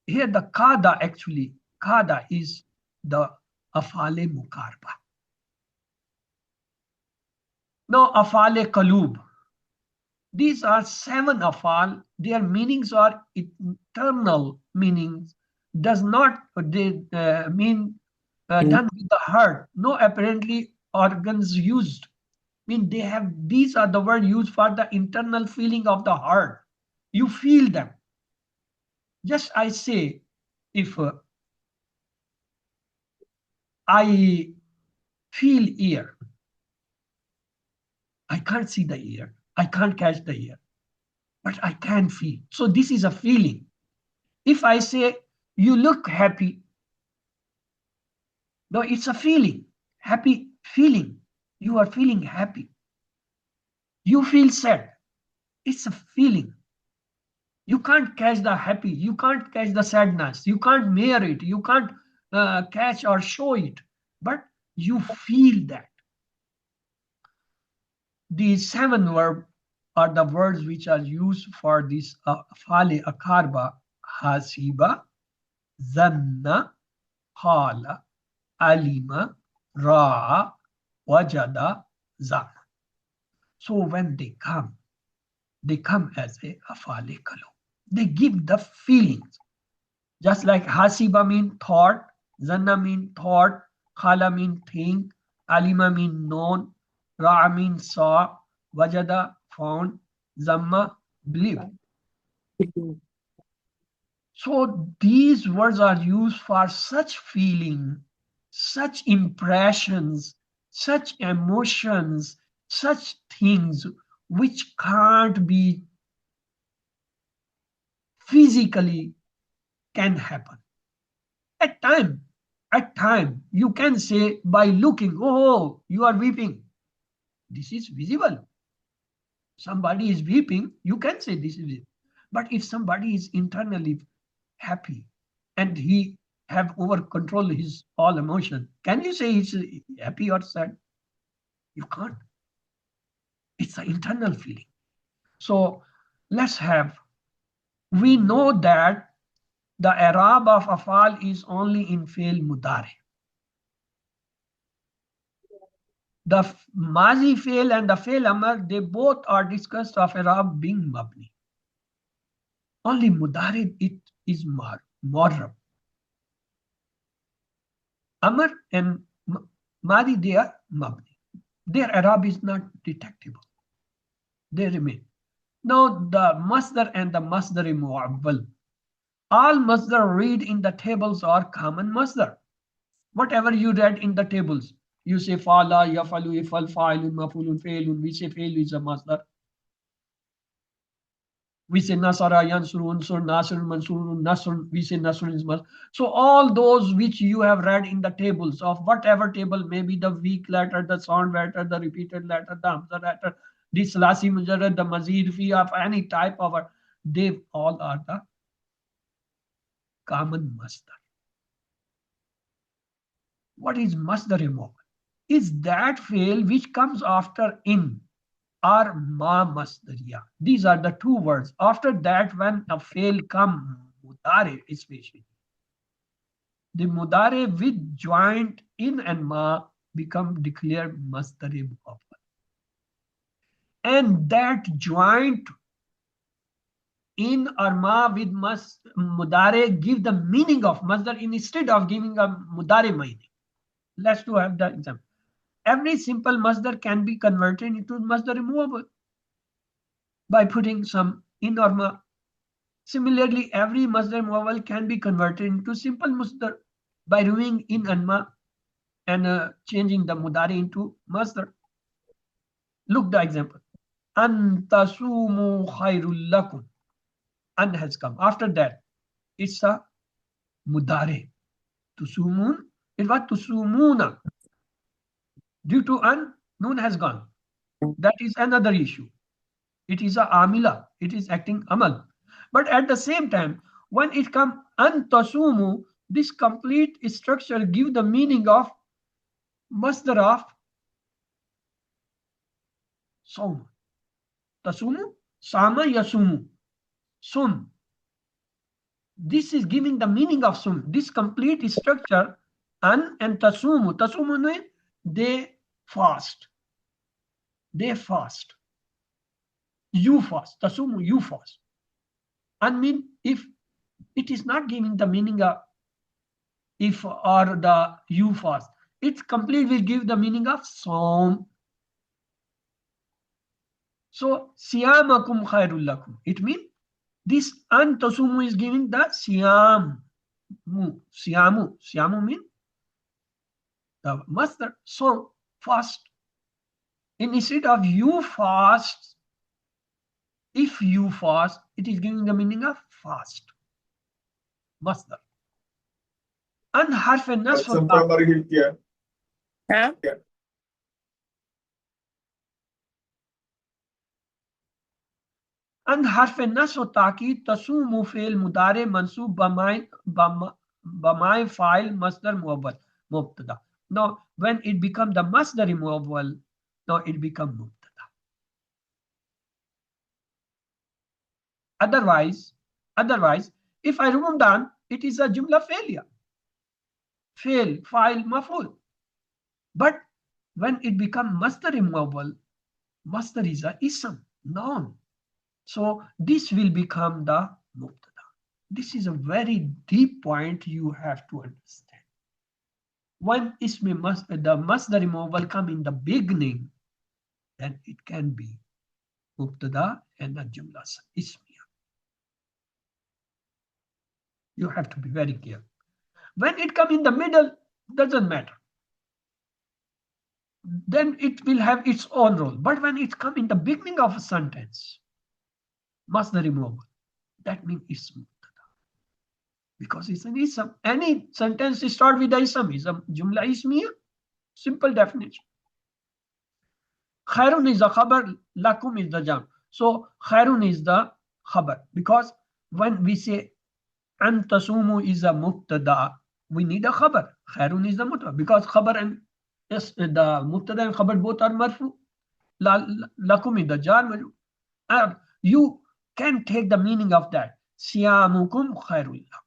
Here the kada actually, kada is the afale mukarba. Now afale kalub. These are 7 afal. Their meanings are eternal meanings. Does not mean done with the heart. No apparently organs used. Mean they have, these are the word used for the internal feeling of the heart. You feel them. Just I say, if I feel ear, I can't see the ear, I can't catch the ear, but I can feel. So this is a feeling. If I say you look happy, no, it's a feeling, happy feeling. You are feeling happy. You feel sad. It's a feeling. You can't catch the happy. You can't catch the sadness. You can't measure it. You can't catch or show it. But you feel that. These 7 verbs are the words which are used for this afale akarba: hasiba, zanna, hala, alima, ra'a, wajada, zan. So when they come as a afale kalu. They give the feelings. Just like hasiba mean thought, zanna mean thought, khala mean think, alima mean known, ra'a mean saw, wajada found, zamma believe. So these words are used for such feeling, such impressions, such emotions, such things which can't be physically can happen. At time, you can say by looking, oh, you are weeping. This is visible. Somebody is weeping, you can say this is visible. But if somebody is internally happy and he have over control his all emotion, can you say he's happy or sad? You can't. It's an internal feeling. So let's have, we know that the i'rab of afal is only in fail mudare. The mazi fail and the fail amr, they both are discussed of i'rab being mabni. Only mudari it is mu'arrab. Amr and madi, they are mabni. Their Arab is not detectable. They remain. Now the masdar and the masdar mu'awwal. All masdar read in the tables are common masdar. Whatever you read in the tables, you say fala, yafalu, ifal, fa'ilun, mafulun, failun. We say fail is a masdar. We say nasara, yansur, unsur, nasr, mansur, nasr. We say nasr is masdar. So all those which you have read in the tables of whatever table, maybe the weak letter, the sound letter, the repeated letter, the hamza letter, the salasi mujarrad, the mazid fi of any type of, they all are the common masdar. What is masdar removal? Is that fail which comes after in or ma masdariya. These are the two words. After that, when a fail come, mudare especially, the mudare with joint in and ma become declared masdar mu'awwal. And that joint in or ma with mudare give the meaning of masdar instead of giving a mudare meaning. Let's do have the example. Every simple masdar can be converted into masdar removable by putting some in or ma. Similarly, every masdar removable can be converted into simple masdar by removing in and ma and changing the mudari into masdar. Look the example. An tasumu khairul lakum. An has come. After that, it's a mudari. Tusumun. It was tusumuna. Due to an, noon has gone. That is another issue. It is a amila. It is acting amal. But at the same time, when it comes an tasumu, this complete structure gives the meaning of masdar of sawm. Tasumu, sama yasumu. Sum. This is giving the meaning of sum. This complete structure, an and tasumu. Tasumu means they fast. They fast. You fast. Tasumu, you fast. And mean if it is not giving the meaning of if or the you fast, it complete will give the meaning of sawm. So siyamakum khairul lakum. It means this an tasumu is giving the siyam. Siyamu. Siyamu means the master. So fast. Instead of you fast, if you fast, it is giving the meaning of fast. Master. And harf and nasf. Huh? And harf nasf taki tasumu fail mudare mansub bamai file masdar muawwal mubtada. Now when it becomes the masdar muawwal, now it becomes mubtada. Otherwise, if I remove down, it is a jumla failure. Fail, file, maful. But when it becomes masdar muawwal, masdar is a ism, noun. So this will become the mubtada. This is a very deep point you have to understand. When the masdar removal come in the beginning, then it can be mubtada and the jumla ismiya. You have to be very careful. When it come in the middle, doesn't matter. Then it will have its own role. But when it come in the beginning of a sentence, masdar removal, that means it's mubtada. Because it's an ism. Any sentence start with the ism. Jumla ismiya. Simple definition. Khairun is the khabar, lakum is the jam. So khairun is the khabar. Because when we say an tasumu is a mubtada, we need a khabar. Khairun is the mubtada. Because khabar and yes, the mubtada and khabar both are marfu. Lakum is the jar. You can take the meaning of that. Siyamukum khairul lakum.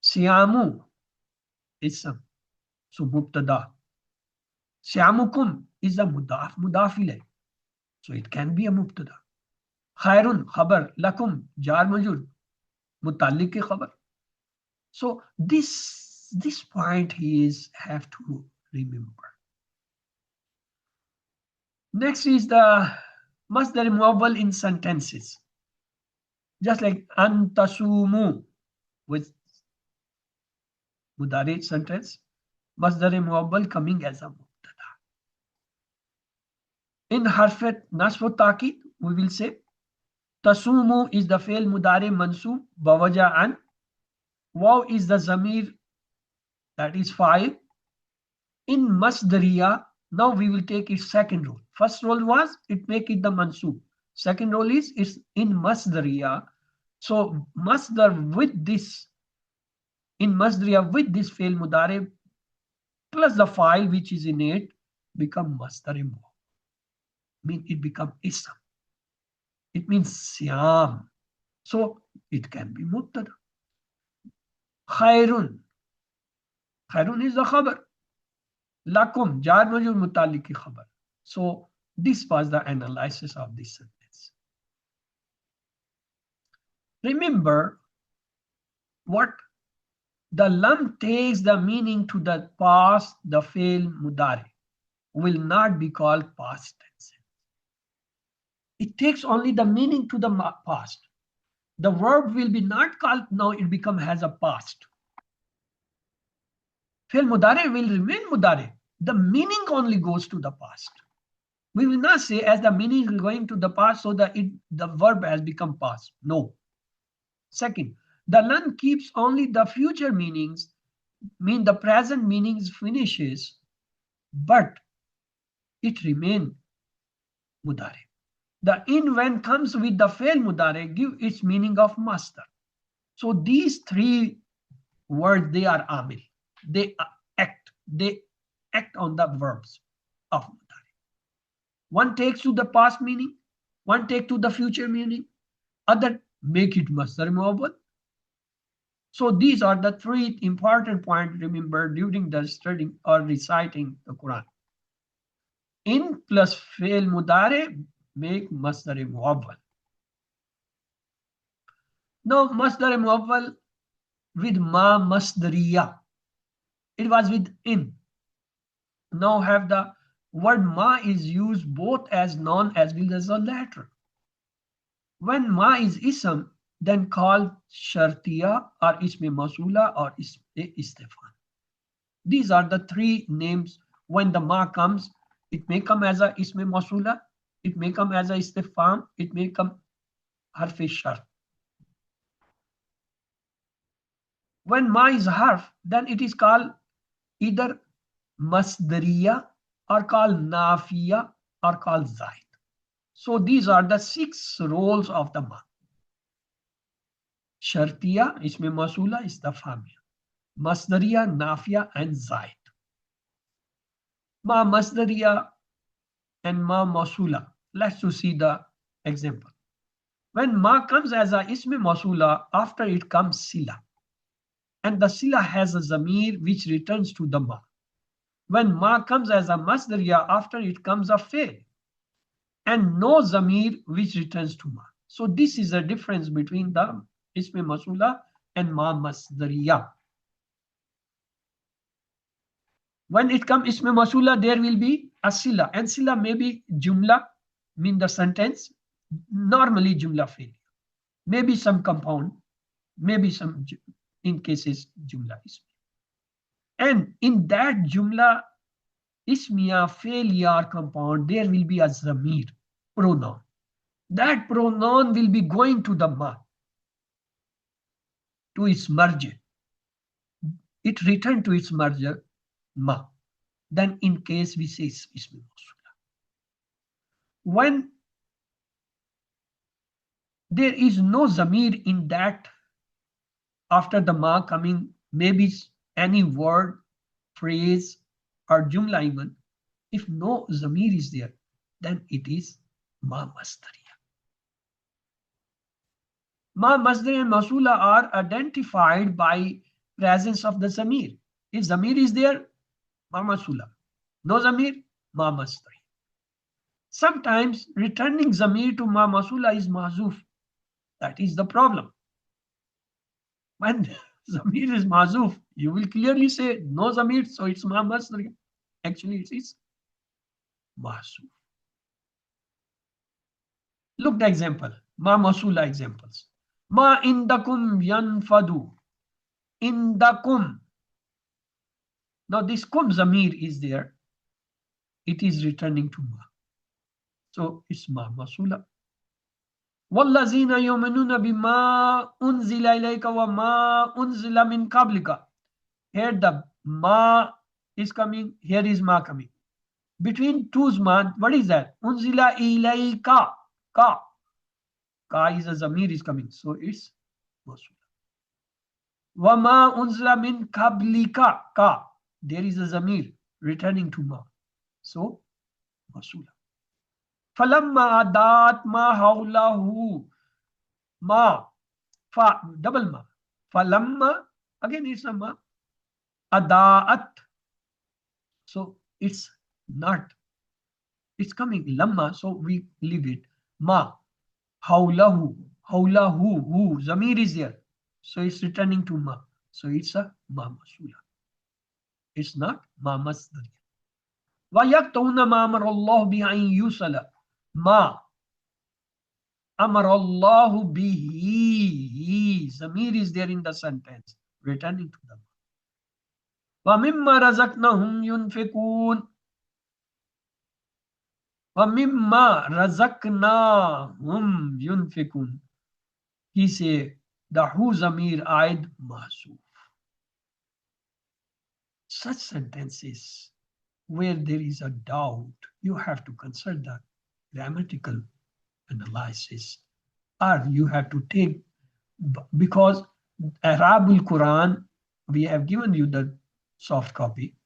Siyamu is some. So mubtada. Siyamukum is a mudaf ilayh. So it can be a mubtada. Khairun khabar, lakum jar majur, mutalik ke khabar. So this point is have to remember. Next is the masdar muawwal in sentences. Just like antasumu with mudari sentence, masdar muawwal coming as a mubtada. In harfet nasb taqid, we will say tasumu is the fail mudari mansub bawaja an. Waw is the zamir, that is fa'il. In masdariya, now we will take its second role. First role was it make it the mansub. Second role is it's in masdariya. So masdar with this, in masdariya with this fail mudari plus the file which is in it become masdar muawwal. Mean it become ism. It means siyam. So it can be mubtada. Khairun. Khairun is the khabar. Lakum jar majur mutalik ki khabar. So this was the analysis of this sentence. Remember what the lam takes the meaning to the past, the fail mudari will not be called past tense. It takes only the meaning to the past. The verb will be not called, now it become has a past. Fail mudari will remain mudari. The meaning only goes to the past. We will not say as the meaning is going to the past, so that the verb has become past. No. Second, the lam keeps only the future meanings, mean the present meanings finishes, but it remains mudari. The in when comes with the fail mudari give its meaning of master. So these three words, they are amil. They act on the verbs of mudari. One takes to the past meaning, one take to the future meaning, other make it masdar muawwal. So these are the three important points remember during the studying or reciting the Quran. In plus fail mudari make masdar muawwal. Now masdar muawwal with ma masdariya. It was with in. Now have the word ma is used both as noun as well as a letter. When ma is ism, then called shartiya or isme masula or istifan. These are the three names. When the ma comes, it may come as a isme masula, it may come as a istifam, it may come harf shart. When ma is harf, then it is called either masdariya or called nafiya or called zaid. So these are the 6 roles of the ma. Shartiya, isme masula, istifamiya. Masdariya, nafiya, and zaid. Ma masdariya and ma masula. Let's see the example. When ma comes as a isme masula, after it comes sila. And the sila has a zamir which returns to the ma. When ma comes as a masdariya, after it comes a fail. And no zamir which returns to ma. So this is the difference between the isme masula and ma masdariya. When it comes isme masula, there will be a sila, and sila may be jumla, mean the sentence, normally jumla fail. Maybe some compound, maybe some, in cases, jumla ismi. And in that jumla ismiya failure compound, there will be a zamir, pronoun. That pronoun will be going to the ma, to its merger. It returned to its merger, ma. Then in case we say ismi masula. When there is no zamir in that, after the ma coming, maybe any word, phrase, or jumla even, if no zamir is there, then it is ma masdariya. Ma masdariya and masula are identified by presence of the zamir. If zamir is there, ma masula. No zamir, ma masdariya. Sometimes returning zamir to ma masula is mahzuf. That is the problem. When zamir is mahzuf, you will clearly say no zamir, so it's ma masdar. Actually, it is mahzuf. Look the example. Ma masula examples. Ma indakum yanfadu. Indakum. Now this kum zamir is there. It is returning to ma. So it's ma masula. وَالَّذِينَ يُؤْمِنُونَ بِمَا أُنزِلَ إِلَيْكَ وَمَا أُنزِلَ مِنْ قَبْلِكَ. Here the ma is coming, here is ma coming. Between two's ma, what is that? Unzila ilayka. Ka. Ka is a zamir is coming, so it's masula. وَمَا أُنزِلَ مِنْ قَبْلِكَ. Ka. There is a zamir returning to ma. So masula. فَلَمَّا أَدَاتْ مَا حَوْلَهُ. Ma. Fa. Double ma. Falamma. Again it's a ma. Adaat. So it's not. It's coming. Lamma. So we leave it. Ma. Hawlahu. Hawlahu. Hu. Zamir is there. So it's returning to ma. So it's a ma masula. It's not ma masdar. وَيَقْتَوْنَ مَا أَمَرَ اللَّهُ بِأَنْ يُوصَلَ. Ma. Amar Allahu bihi. Zamir is there in the sentence, returning to them. وَمِمَّا رَزَقْنَهُمْ يُنْفِقُونَ. وَمِمَّا رَزَقْنَاهُمْ يُنْفِقُونَ. He say the hu zamir aid mahsuf. Such sentences where there is a doubt, you have to consider the grammatical analysis, or you have to take, because Arabul Quran, we have given you the soft copy.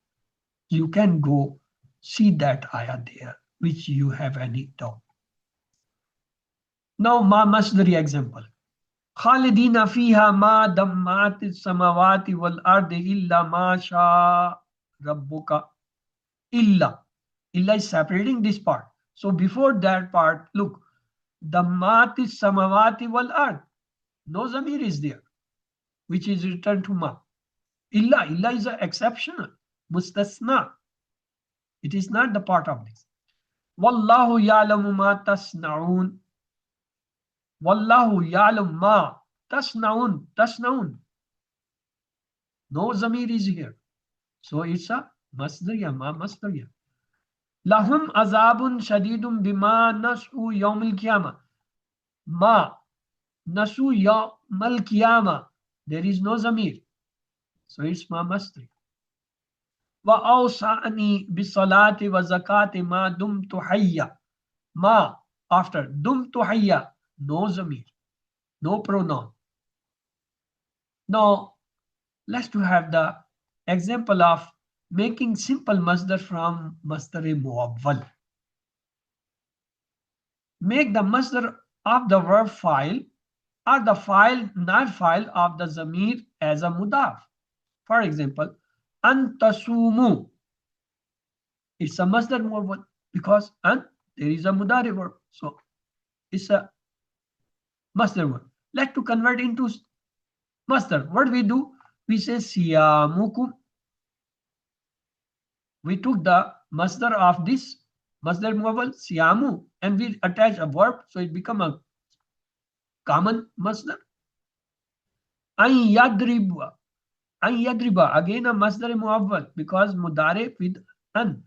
You can go see that ayah there, which you have any doubt. Now, ma masdari example. Khalidina fiha ma dammati samawati wal ardi illa ma sha rabbuka. Illa. Illa is separating this part. So before that part, look, Dammati samawati wal ard. No zamir is there, which is returned to ma. Illa. Illa is an exceptional. Mustasna. It is not the part of this. Wallahu ya'lamu ma tasna'un. Wallahu ya'lamu ma tasna'un. Tasna'un. No zamir is here. So it's a masdariya, ma masdariya. Lahum azabun shadidun bima nasu yawmil qiyamah. Ma nasu yawmal qiyamah. There is no zamir. So it's ma masdari. Wa awsa'ani bisalati wa zakati ma dumtu hayya. Ma after dumtu hayya. No zamir. No pronoun. Now let's to have the example of making simple masdar from masdar muawwal. Make the masdar of the verb file or the file, not file of the zamir as a mudaf. For example, antasumu. It's a masdar muawwal because an there is a mudari verb. So it's a masdar verb. Let's to convert into masdar. What we do? We say siyamukum. We took the masdar of this masdar muawwal siyamu and we attach a verb, so it become a common masdar. An yadriba. An yadriba, again a masdar muawwal because mudare with an.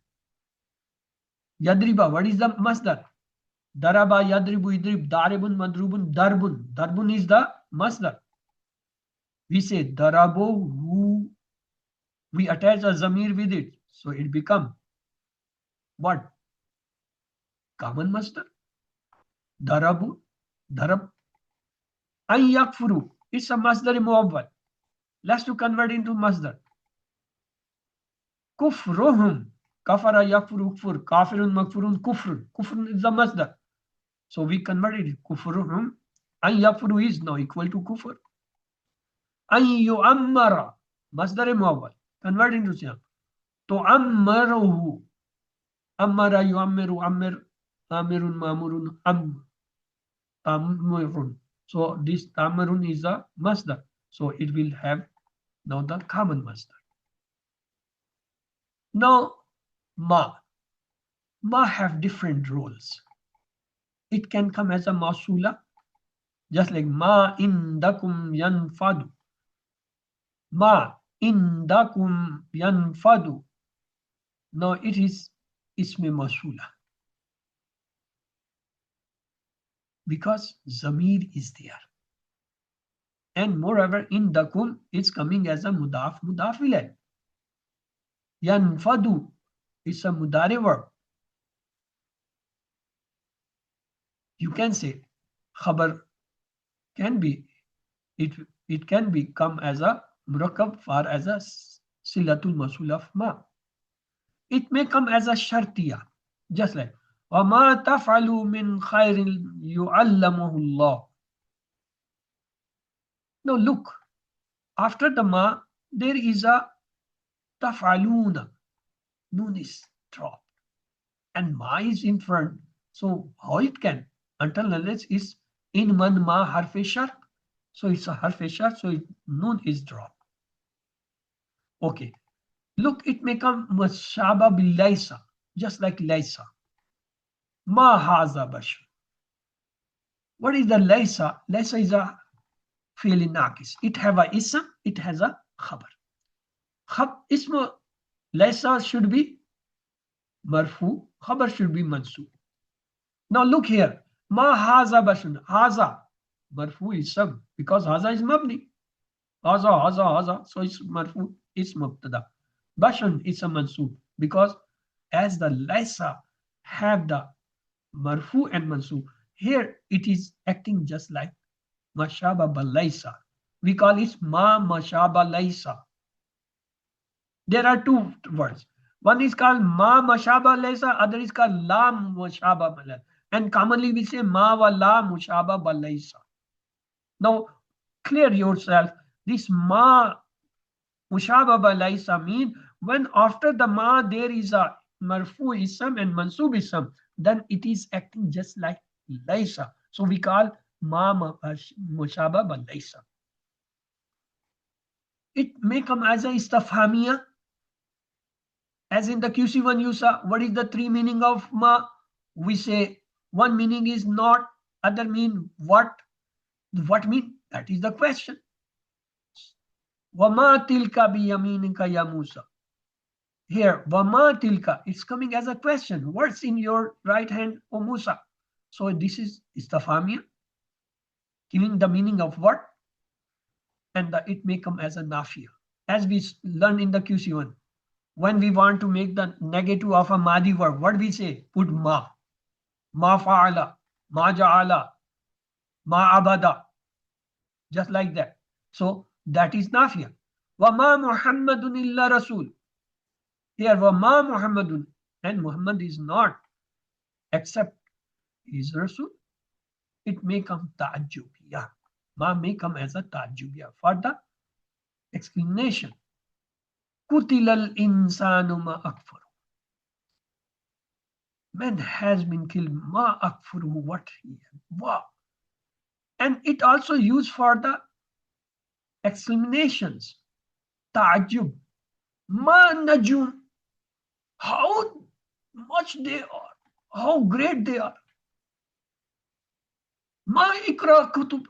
Yadriba, what is the masdar? Daraba yadribu idrib, daribun madrubun, darbun. Darbun is the masdar. We say darabu, we attach a zamir with it. So it become what? Common masdar. Darabu, darab. An yakfuru. It's a masdar muawwal. Let's to convert into masdar. Kufruhum. Kafara yakfuru kufur. Kafirun makfurun kufrun. Kufrun is the masdar. So we converted it. Kufruhum. An yakfuru is now equal to kufur. An yu'ammara. Masdar muawwal. Convert into siyam. Tu'ammaruhu. Ammara yu'ammiru ammir. Amirun, Mamurun, Tamirun. So this Tamirun is a masdar. So it will have now the common masdar. Now ma. Ma have different roles. It can come as a mausula, just like ma indakum yanfadu. Ma indakum yanfadu. Now it is isme mausula, because zamir is there. And moreover, indakum is coming as a mudaf ilay. Yanfadu is a mudari verb. You can say khabar can be, it can become as a murakkab far as a silatul masul of ma. It may come as a shartiya, just like وَمَا تَفْعَلُوا مِنْ خَيْرٍ يُعَلَّمُهُ اللَّهُ. Now look, after the ma, there is a taf'aluna. Nun is dropped. And ma is in front. So how it can? Until unless is in man ma harfe shart. So it's a harfe shart, so nun is dropped. Okay. Look, it may come mashaba bil laysa, just like laysa. Ma haza bashar. What is the laysa? Laysa is a fi'l naqis. It have a ism, it has a khabar. Ism laysa should be marfu, khabar should be mansub. Now look here. Ma haza bashar. Haza marfu ism, because haza is mabni. Haza. So it's marfu, it's mubtada. Bashan is a mansub, because as the laysa have the marfu and mansub, here it is acting just like mashaba balaysa. We call it ma mashaba laysa. There are two words. One is called ma mashaba laysa, other is called la mashaba balaysa. And commonly we say ma wa la mashaba balaysa. Now clear yourself. This ma mashaba balaysa mean when after the ma there is a marfu ism and mansub ism, then it is acting just like laysa. So we call ma mushaba balaysa. It may come as a istafhamiya, as in the QC1 you saw. What is the three meaning of ma? We say one meaning is not, other mean what. What mean? That is the question. Wama tilka bi yaminika ya Musa. Here, Wama tilka, it's coming as a question. What's in your right hand, O Musa? So this is istafhamiya, giving the meaning of what? And it may come as a nafiya. As we learned in the QC1, when we want to make the negative of a madi verb, what we say? Put ma fa'ala, ma ja'ala, ma abada, just like that. So that is nafiya. Wa ma Muhammadun illa Rasul. Here, wa ma Muhammadun, and Muhammad is not, except he is Rasul. It may come ta'ajjubiyah. Ma may come as a ta'ajjubiyah for the explanation. Kutilal insanu ma akfaru. Man has been killed. Ma akfaru, what he had. Wow. And it also used for the explanations. Ta'ajjub. Ma najum. How much they are. How great they are. Ma ikra kutub.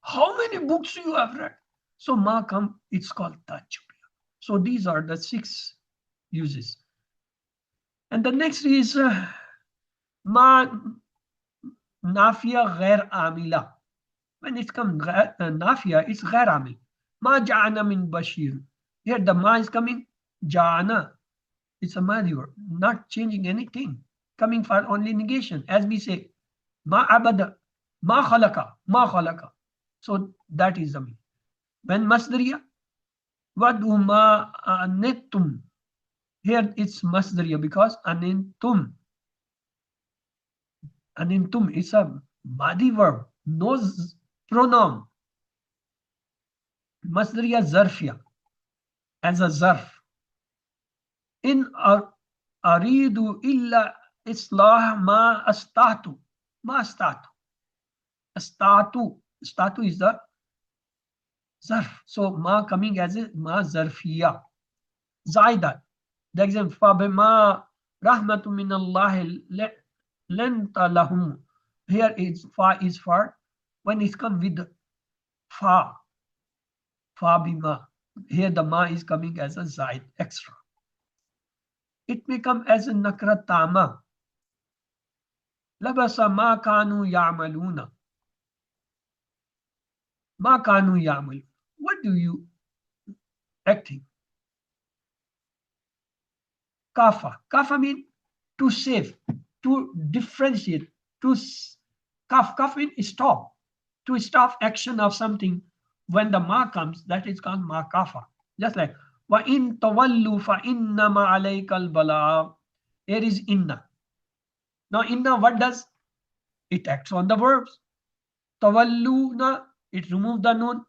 How many books you have read? So ma come, it's called ta'ajjubiyah. So these are the 6 uses. And the next is ma nafiya ghair amila. When it comes nafiya, it's ghair amil. Ma ja'ana min bashir. Here the ma is coming, ja'ana. It's a madi word, not changing anything, coming for only negation. As we say, ma abada, ma khalaqa. So that is the meaning. When masdariya, wadu ma anittum. Here it's masdariya because anintum. Anintum is a madi verb, no pronoun. Masdariya zarfiya, as a zarf. In aridu illa Islah ma astatu. Ma astatu. Astatu. Astatu is the zarf. So ma coming as a ma zarfiya. Zaida. The example, فَبِمَا رَحْمَةٌ مِّنَ اللَّهِ لَنْتَ لَهُمْ. Here is fa is for when it comes with fa. Fa bima. Here the ma is coming as a zaid extra. It may come as a nakra tama. Labasa ma kanu ya'maluna. Ma kanu ya'mal. What do you acting? Kafa. Kafa means to save, to differentiate, to kaf means stop, to stop action of something. When the ma comes, that is called ma kafa. Just like wa in tawallu fa innama alaykal balagh. Here is inna. Now inna what does? It acts on the verbs. Tawalluna, it removes the noon.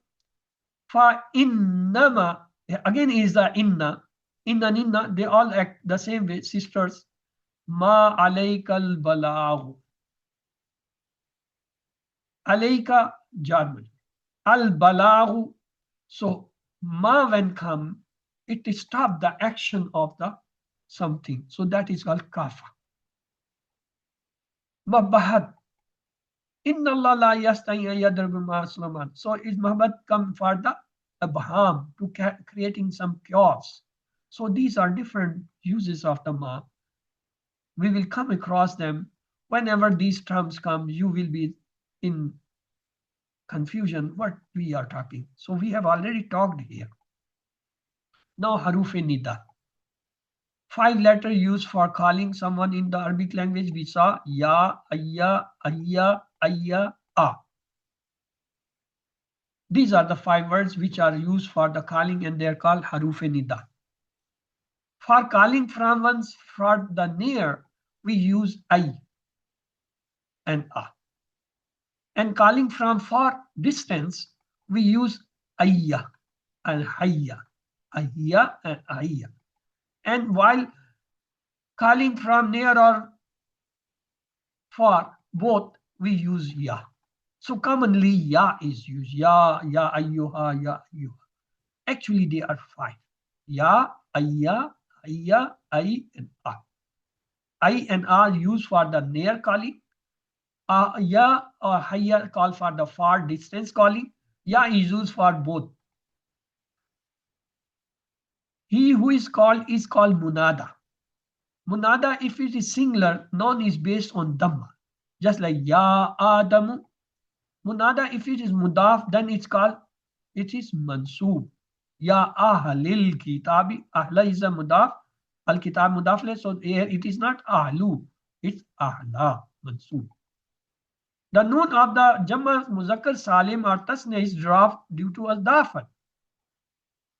Fa innama, again is the inna. Inna and inna, they all act the same way, sisters. Ma alaykal balagh. Alayka German. Al balagh. So ma when come, it stop the action of the something. So that is called kafa. Mabahad. Inna Allah la yastahi yadribu ma'aslaman. So is Muhammad come for the abham, to creating some chaos. So these are different uses of the ma. We will come across them. Whenever these terms come, you will be in confusion what we are talking. So we have already talked here. Now haruf-e-nida. 5-letter used for calling someone in the Arabic language. We saw ya, ayya, ayya, ayya, a. These are the 5 words which are used for the calling, and they are called haruf-e-nida. For calling from ones for the near, we use ay and a. And calling from far distance, we use ayya and hayya. Ayya and ayya. And while calling from near or far, both, we use ya. So commonly ya is used. Ya, ya ayyuha, ya ayyuha. Actually, they are 5. Ya, ayya, ayya, ay, and a. I and a used for the near calling. Ya or hayya call for the far distance calling. Ya is used for both. He who is called munada. Munada, if it is singular, noun is based on dhamma. Just like ya Adamu. Munada, if it is mudaf, then it is mansoob. Ya ahlil kitabi. Ahla is a mudaf. Al kitab mudaf le. So here it is not ahlu. It's ahla, mansoob. The noon of the Jamma Muzakkar Salim or Tasna is dropped due to al-dafan.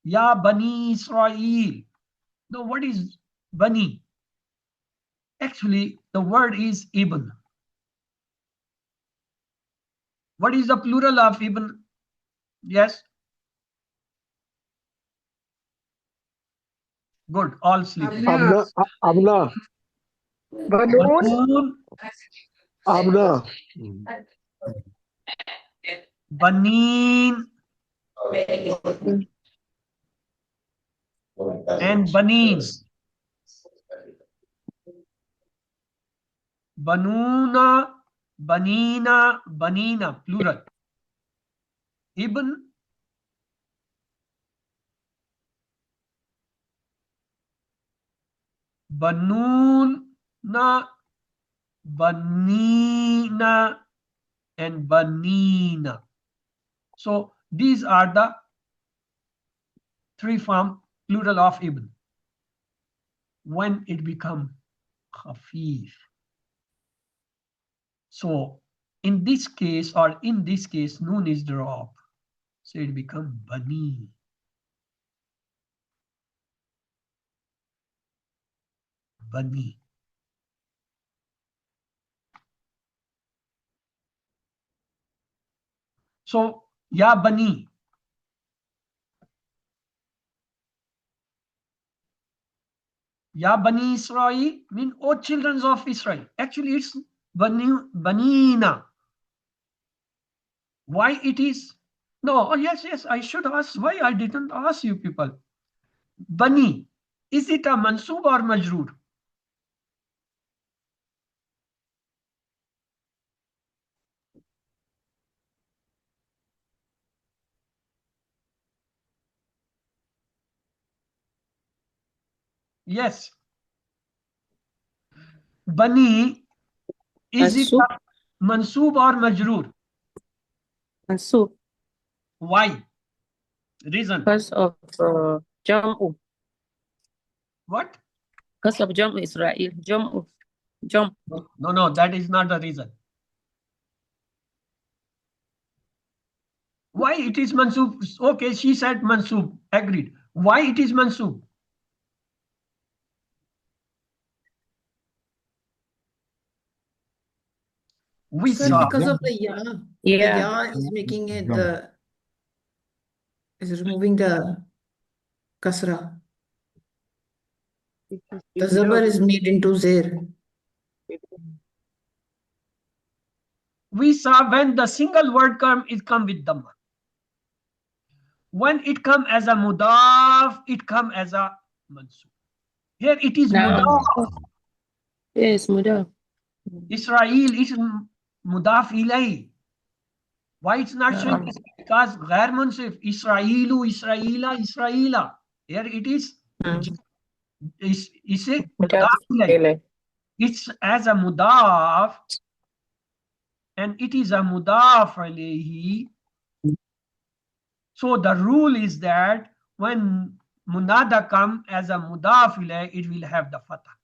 Ya Bani Israel. Now what is Bani? Actually, the word is Ibn. What is the plural of Ibn? Yes? Good, all sleep. Abna. Abna. Banun, Abna. Banin, and Banin. Banuna, Banina, Banina, plural. Ibn, Banuna, Banina, and Banina. So these are the 3 form plural of Ibn. When it become khafif. So in this case, noon is dropped. So it becomes Bani. Bani. So Ya Bani. Ya Bani Israel mean O children of Israel. Actually, it's Banina. Why it is? No, oh, yes, I should ask why I didn't ask you people. Bani, is it a mansub or majroor? Yes. Bani, is it Mansub. a mansub or majroor? Mansub. Why? Reason. Because of Jam'u. What? Because of Jam'u Israel. Jam'u. Jam. No, that is not the reason. Why it is mansub? Okay, she said mansub. Agreed. Why it is mansub? We Sir, saw. because of the ya. The Yeah. ya is making it is removing the kasra. The zabar is made into zir. We saw when the single word come with dhamma. When it come as a mudaf, it come as a mansub. Here it is Now. mudaf. Yes, Mudaf. Israel is mudaf ilay. Why it's not showing? Because ghair munsif. Israelu, Israela, Israela. Here it is. Is a Mudaf mudaf ilay. ilay. It's as a mudaf, and it is a mudaf alayhi. So the rule is that when munada come as a mudaf ilay, it will have the fatah.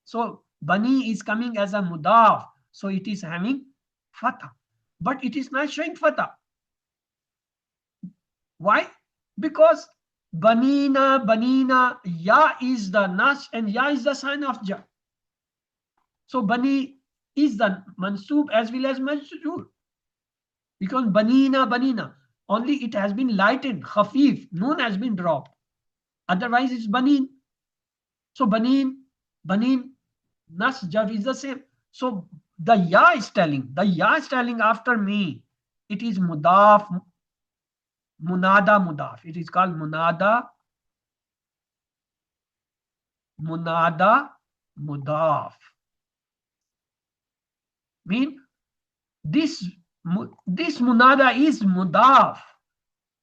So Bani is coming as a mudaf, so it is having fatah, but it is not showing fatah. Why? Because banina, ya is the nas and ya is the sign of ja. So Bani is the mansub as well as majroor. Because banina, only it has been lightened, khafif, noon has been dropped. Otherwise it's banin. So banin, nas, jar is the same. So the ya is telling after me, it is mudaf, munada mudaf. It is called munada mudaf. Mean this munada is mudaf.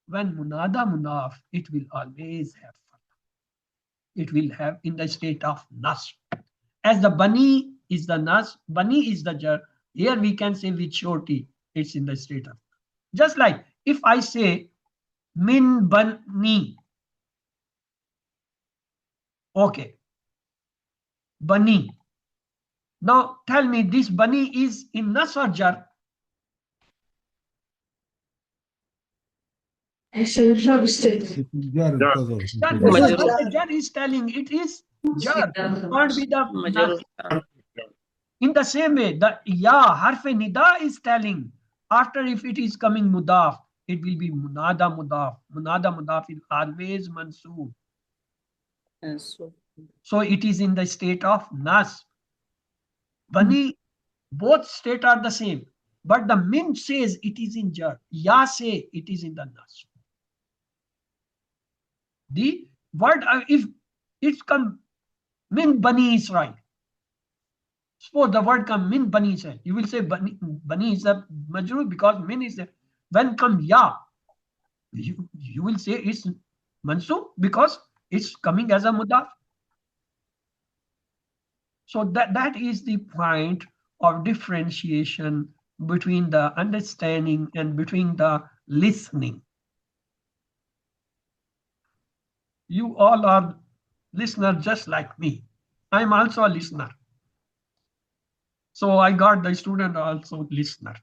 When munada mudaf, it will always have fatha. It will have in the state of nas. As the bani is the nas, bani is the jar. Here we can say with shorty, it's in the state of. Just like if I say min bani. Okay. Bani. Now tell me, this bani is in nas or jar? Jar is telling it is jar. Can't be the nas. In the same way, the ya harf nida is telling after if it is coming mudaf, it will be munada mudaf. Munada mudaf is always mansub. So it is in the state of nas. Bani, both state are the same, but the min says it is in jar. Ya say it is in the nas. The word if it's come min bani Israel. Suppose the word come min bani Israel. You will say bani is a majrur because min is there. When come ya, you will say it's mansub because it's coming as a mudaf. So that is the point of differentiation between the understanding and between the listening. You all are listeners just like me. I'm also a listener. So I got the student also listener.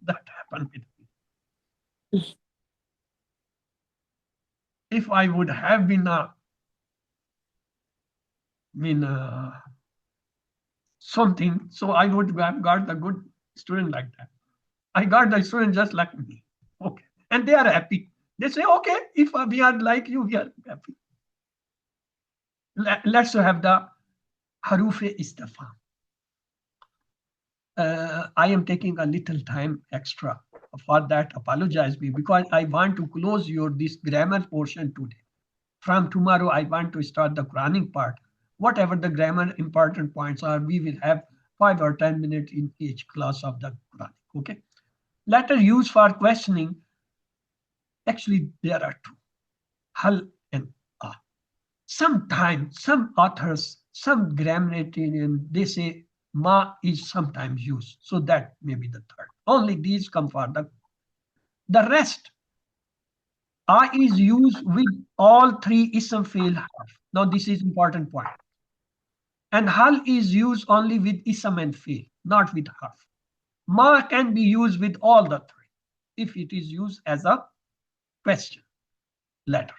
That happened with me. If I would have been something, so I would have got the good student like that. I got the student just like me. Okay. And they are happy. They say, okay, if we are like you, we are happy. let's have the haruf istifham. I am taking a little time extra for that. Apologize me, because I want to close this grammar portion today. From tomorrow, I want to start the Quranic part. Whatever the grammar important points are, we will have 5 or 10 minutes in each class of the Quranic. Okay. Letter used for questioning. Actually, there are two: hal and a. Sometimes some authors, some grammarian, they say ma is sometimes used. So that may be the third. Only these come for the rest. A is used with all three ism fail harf. Now this is important point. And hal is used only with ism and fail, not with harf. Ma can be used with all the three if it is used as a question letter.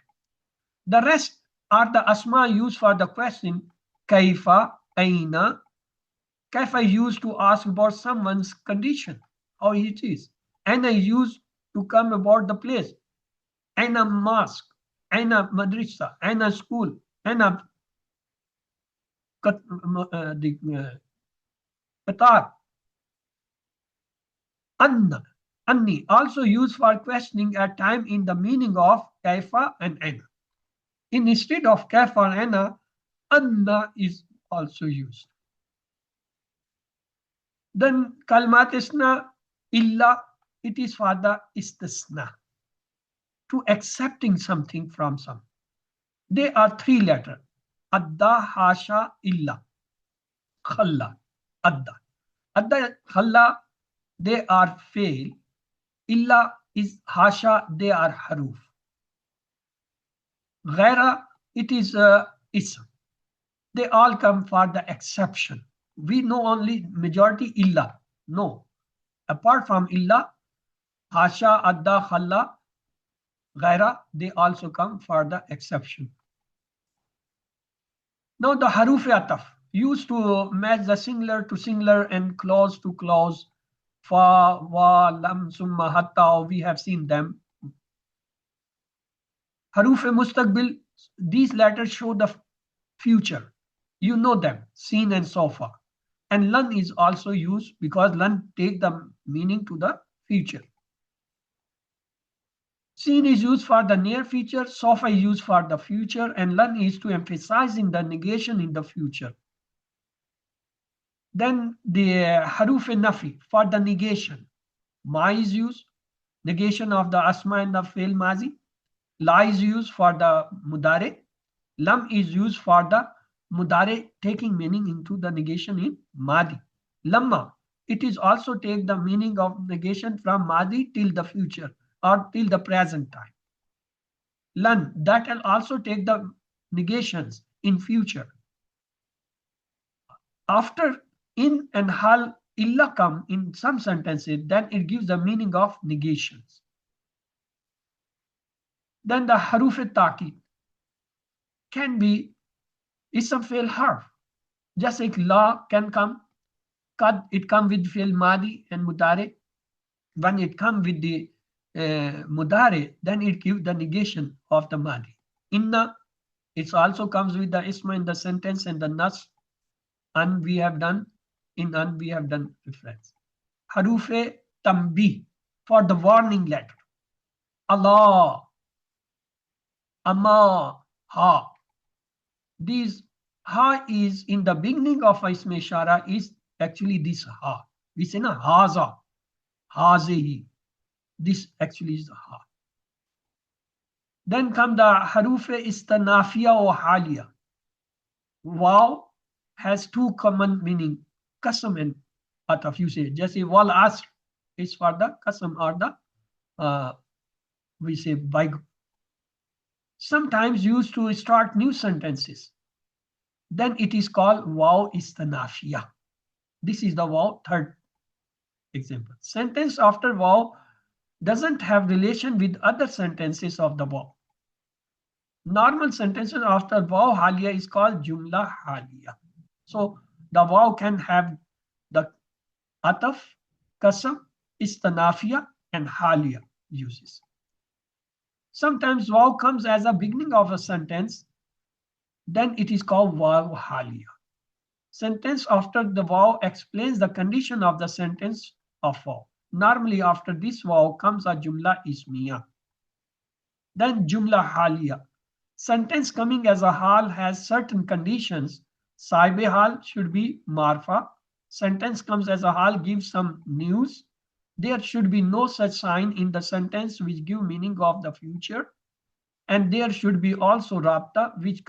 The rest are the asma used for the question. Kaifa, aina. Kaifa is used to ask about someone's condition, how it is. Aina is used to come about the place. Aina mosque, aina madrasa, aina school, aina qatar. Anna, anni, also used for questioning at time in the meaning of kaifa and aina. Instead of kaifa or aina, anna is also used. Then kalmat isna illa, it is for the istisna, to accepting something from some. They are three letters: adda, hasha, illa, khalla, adda. Adda, khalla, they are fail. Illa is hasha, they are haruf. Ghaira, it is ism. They all come for the exception. We know only majority illa. No. Apart from illa, hasha, adda, khalla, ghaira, they also come for the exception. Now the haruf ataf, used to match the singular to singular and clause to clause. Fa, wa, lam, summa, hatta, we have seen them. Haruf mustaqbil, these letters show the future. You know them, seen and so far. And lan is also used because lan take the meaning to the future. Seen is used for the near future, sofa is used for the future, and lan is to emphasizing the negation in the future. Then the haruf nafi for the negation. Ma is used, negation of the asma and the fail mazi. La is used for the mudare. Lam is used for the mudare, taking meaning into the negation in madi. Lamma, it is also take the meaning of negation from madi till the future or till the present time. Lan, that will also take the negations in future. After in and hal illa come in some sentences, then it gives the meaning of negations. Then the haruf taqid can be ism fail harf. Just like la can come, kad it come with fail madi and mudare. When it come with the mudare, then it gives the negation of the madi. Inna, it also comes with the isma in the sentence and the nas. And we have done in and we have done reference. Harufe tambi for the warning letter. Allah, amma, ha. These ha is in the beginning of isme ishara is actually this ha. We say na haza, hazehi. This actually is the ha. Then come the harufe istanafiya or halia. Wow has two common meaning, qasam and ataf. You say, just say wal asr is for the qasam or the we say by. Sometimes used to start new sentences. Then it is called waw istanafiya. This is the waw, third example. Sentence after waw doesn't have relation with other sentences of the waw. Normal sentences after waw halia is called jumla halia. So the waw can have the ataf, qasam, istanafiya, and halia uses. Sometimes waw comes as a beginning of a sentence. then it is called Waw Halia. Sentence after the waw explains the condition of the sentence of waw. Normally after this waw comes a Jumla Ismiya. Then Jumla Halia. Sentence coming as a hal has certain conditions. Saibe hal should be marfa. Sentence comes as a hal gives some news. There should be no such sign in the sentence which give meaning of the future. And there should be also rabta which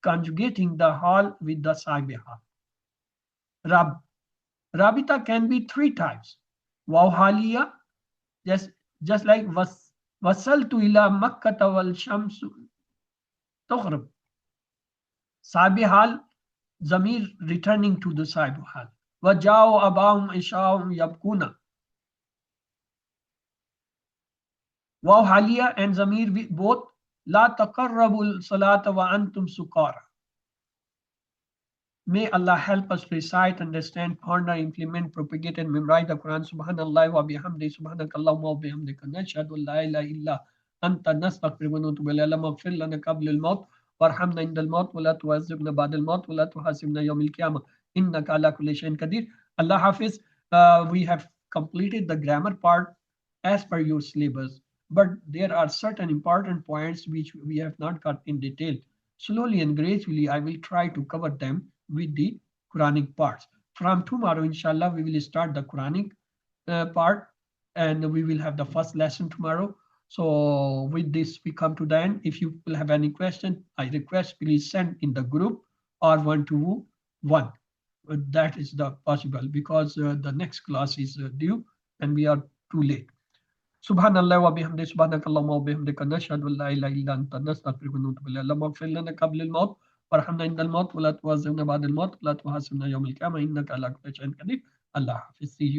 conjugating the hal with the saibe hal. Rabita can be three types. Waw Halia, just like wasaltu ila makkata wal shamsu tughrib. Saibe hal, zamir returning to the saibe hal. Wajao abahum isha'um yabkuna. Waw Halia and zamir both la taqarrabul salata wa antum sukara. May Allah help us recite, understand, ponder, implement, propagate, and memorize the Quran. Subhanallah wa bihamdi, subhanakallahumma wa bihamdika, nashhadu an la ilaha illa anta nastaghfiruka wa natubu ilayk. Allahumma ighfir lana qabla al-maut warhamna inda al-maut wa la tu'azzibna ba'da al-maut wa la tuhasibna yawm al-qiyamah innaka ala kulli shay'in qadir. Allah Hafiz, we have completed the grammar part as per your syllabus, but there are certain important points which we have not got in detail. Slowly and gradually, I will try to cover them with the Quranic parts. From tomorrow, inshallah, we will start the Quranic part, and we will have the first lesson tomorrow. So with this, we come to the end. If you will have any question, I request please send in the group or 1-to-1. That is the possible because the next class is due and we are too late. Subhanallah wa bihamdi, subhanakallahumma wa bihamdika, nashhadu an la ilaha illa anta, nastaghfiruka wa natubu ilayk. Allahumma ighfir lana qabla al-maut warhamna inda al-maut wa la tu'azzibna ba'da al-maut wa la tuhasibna yawm al-qiyamah innaka ala kulli shay'in qadir. Allah Hafiz. See you.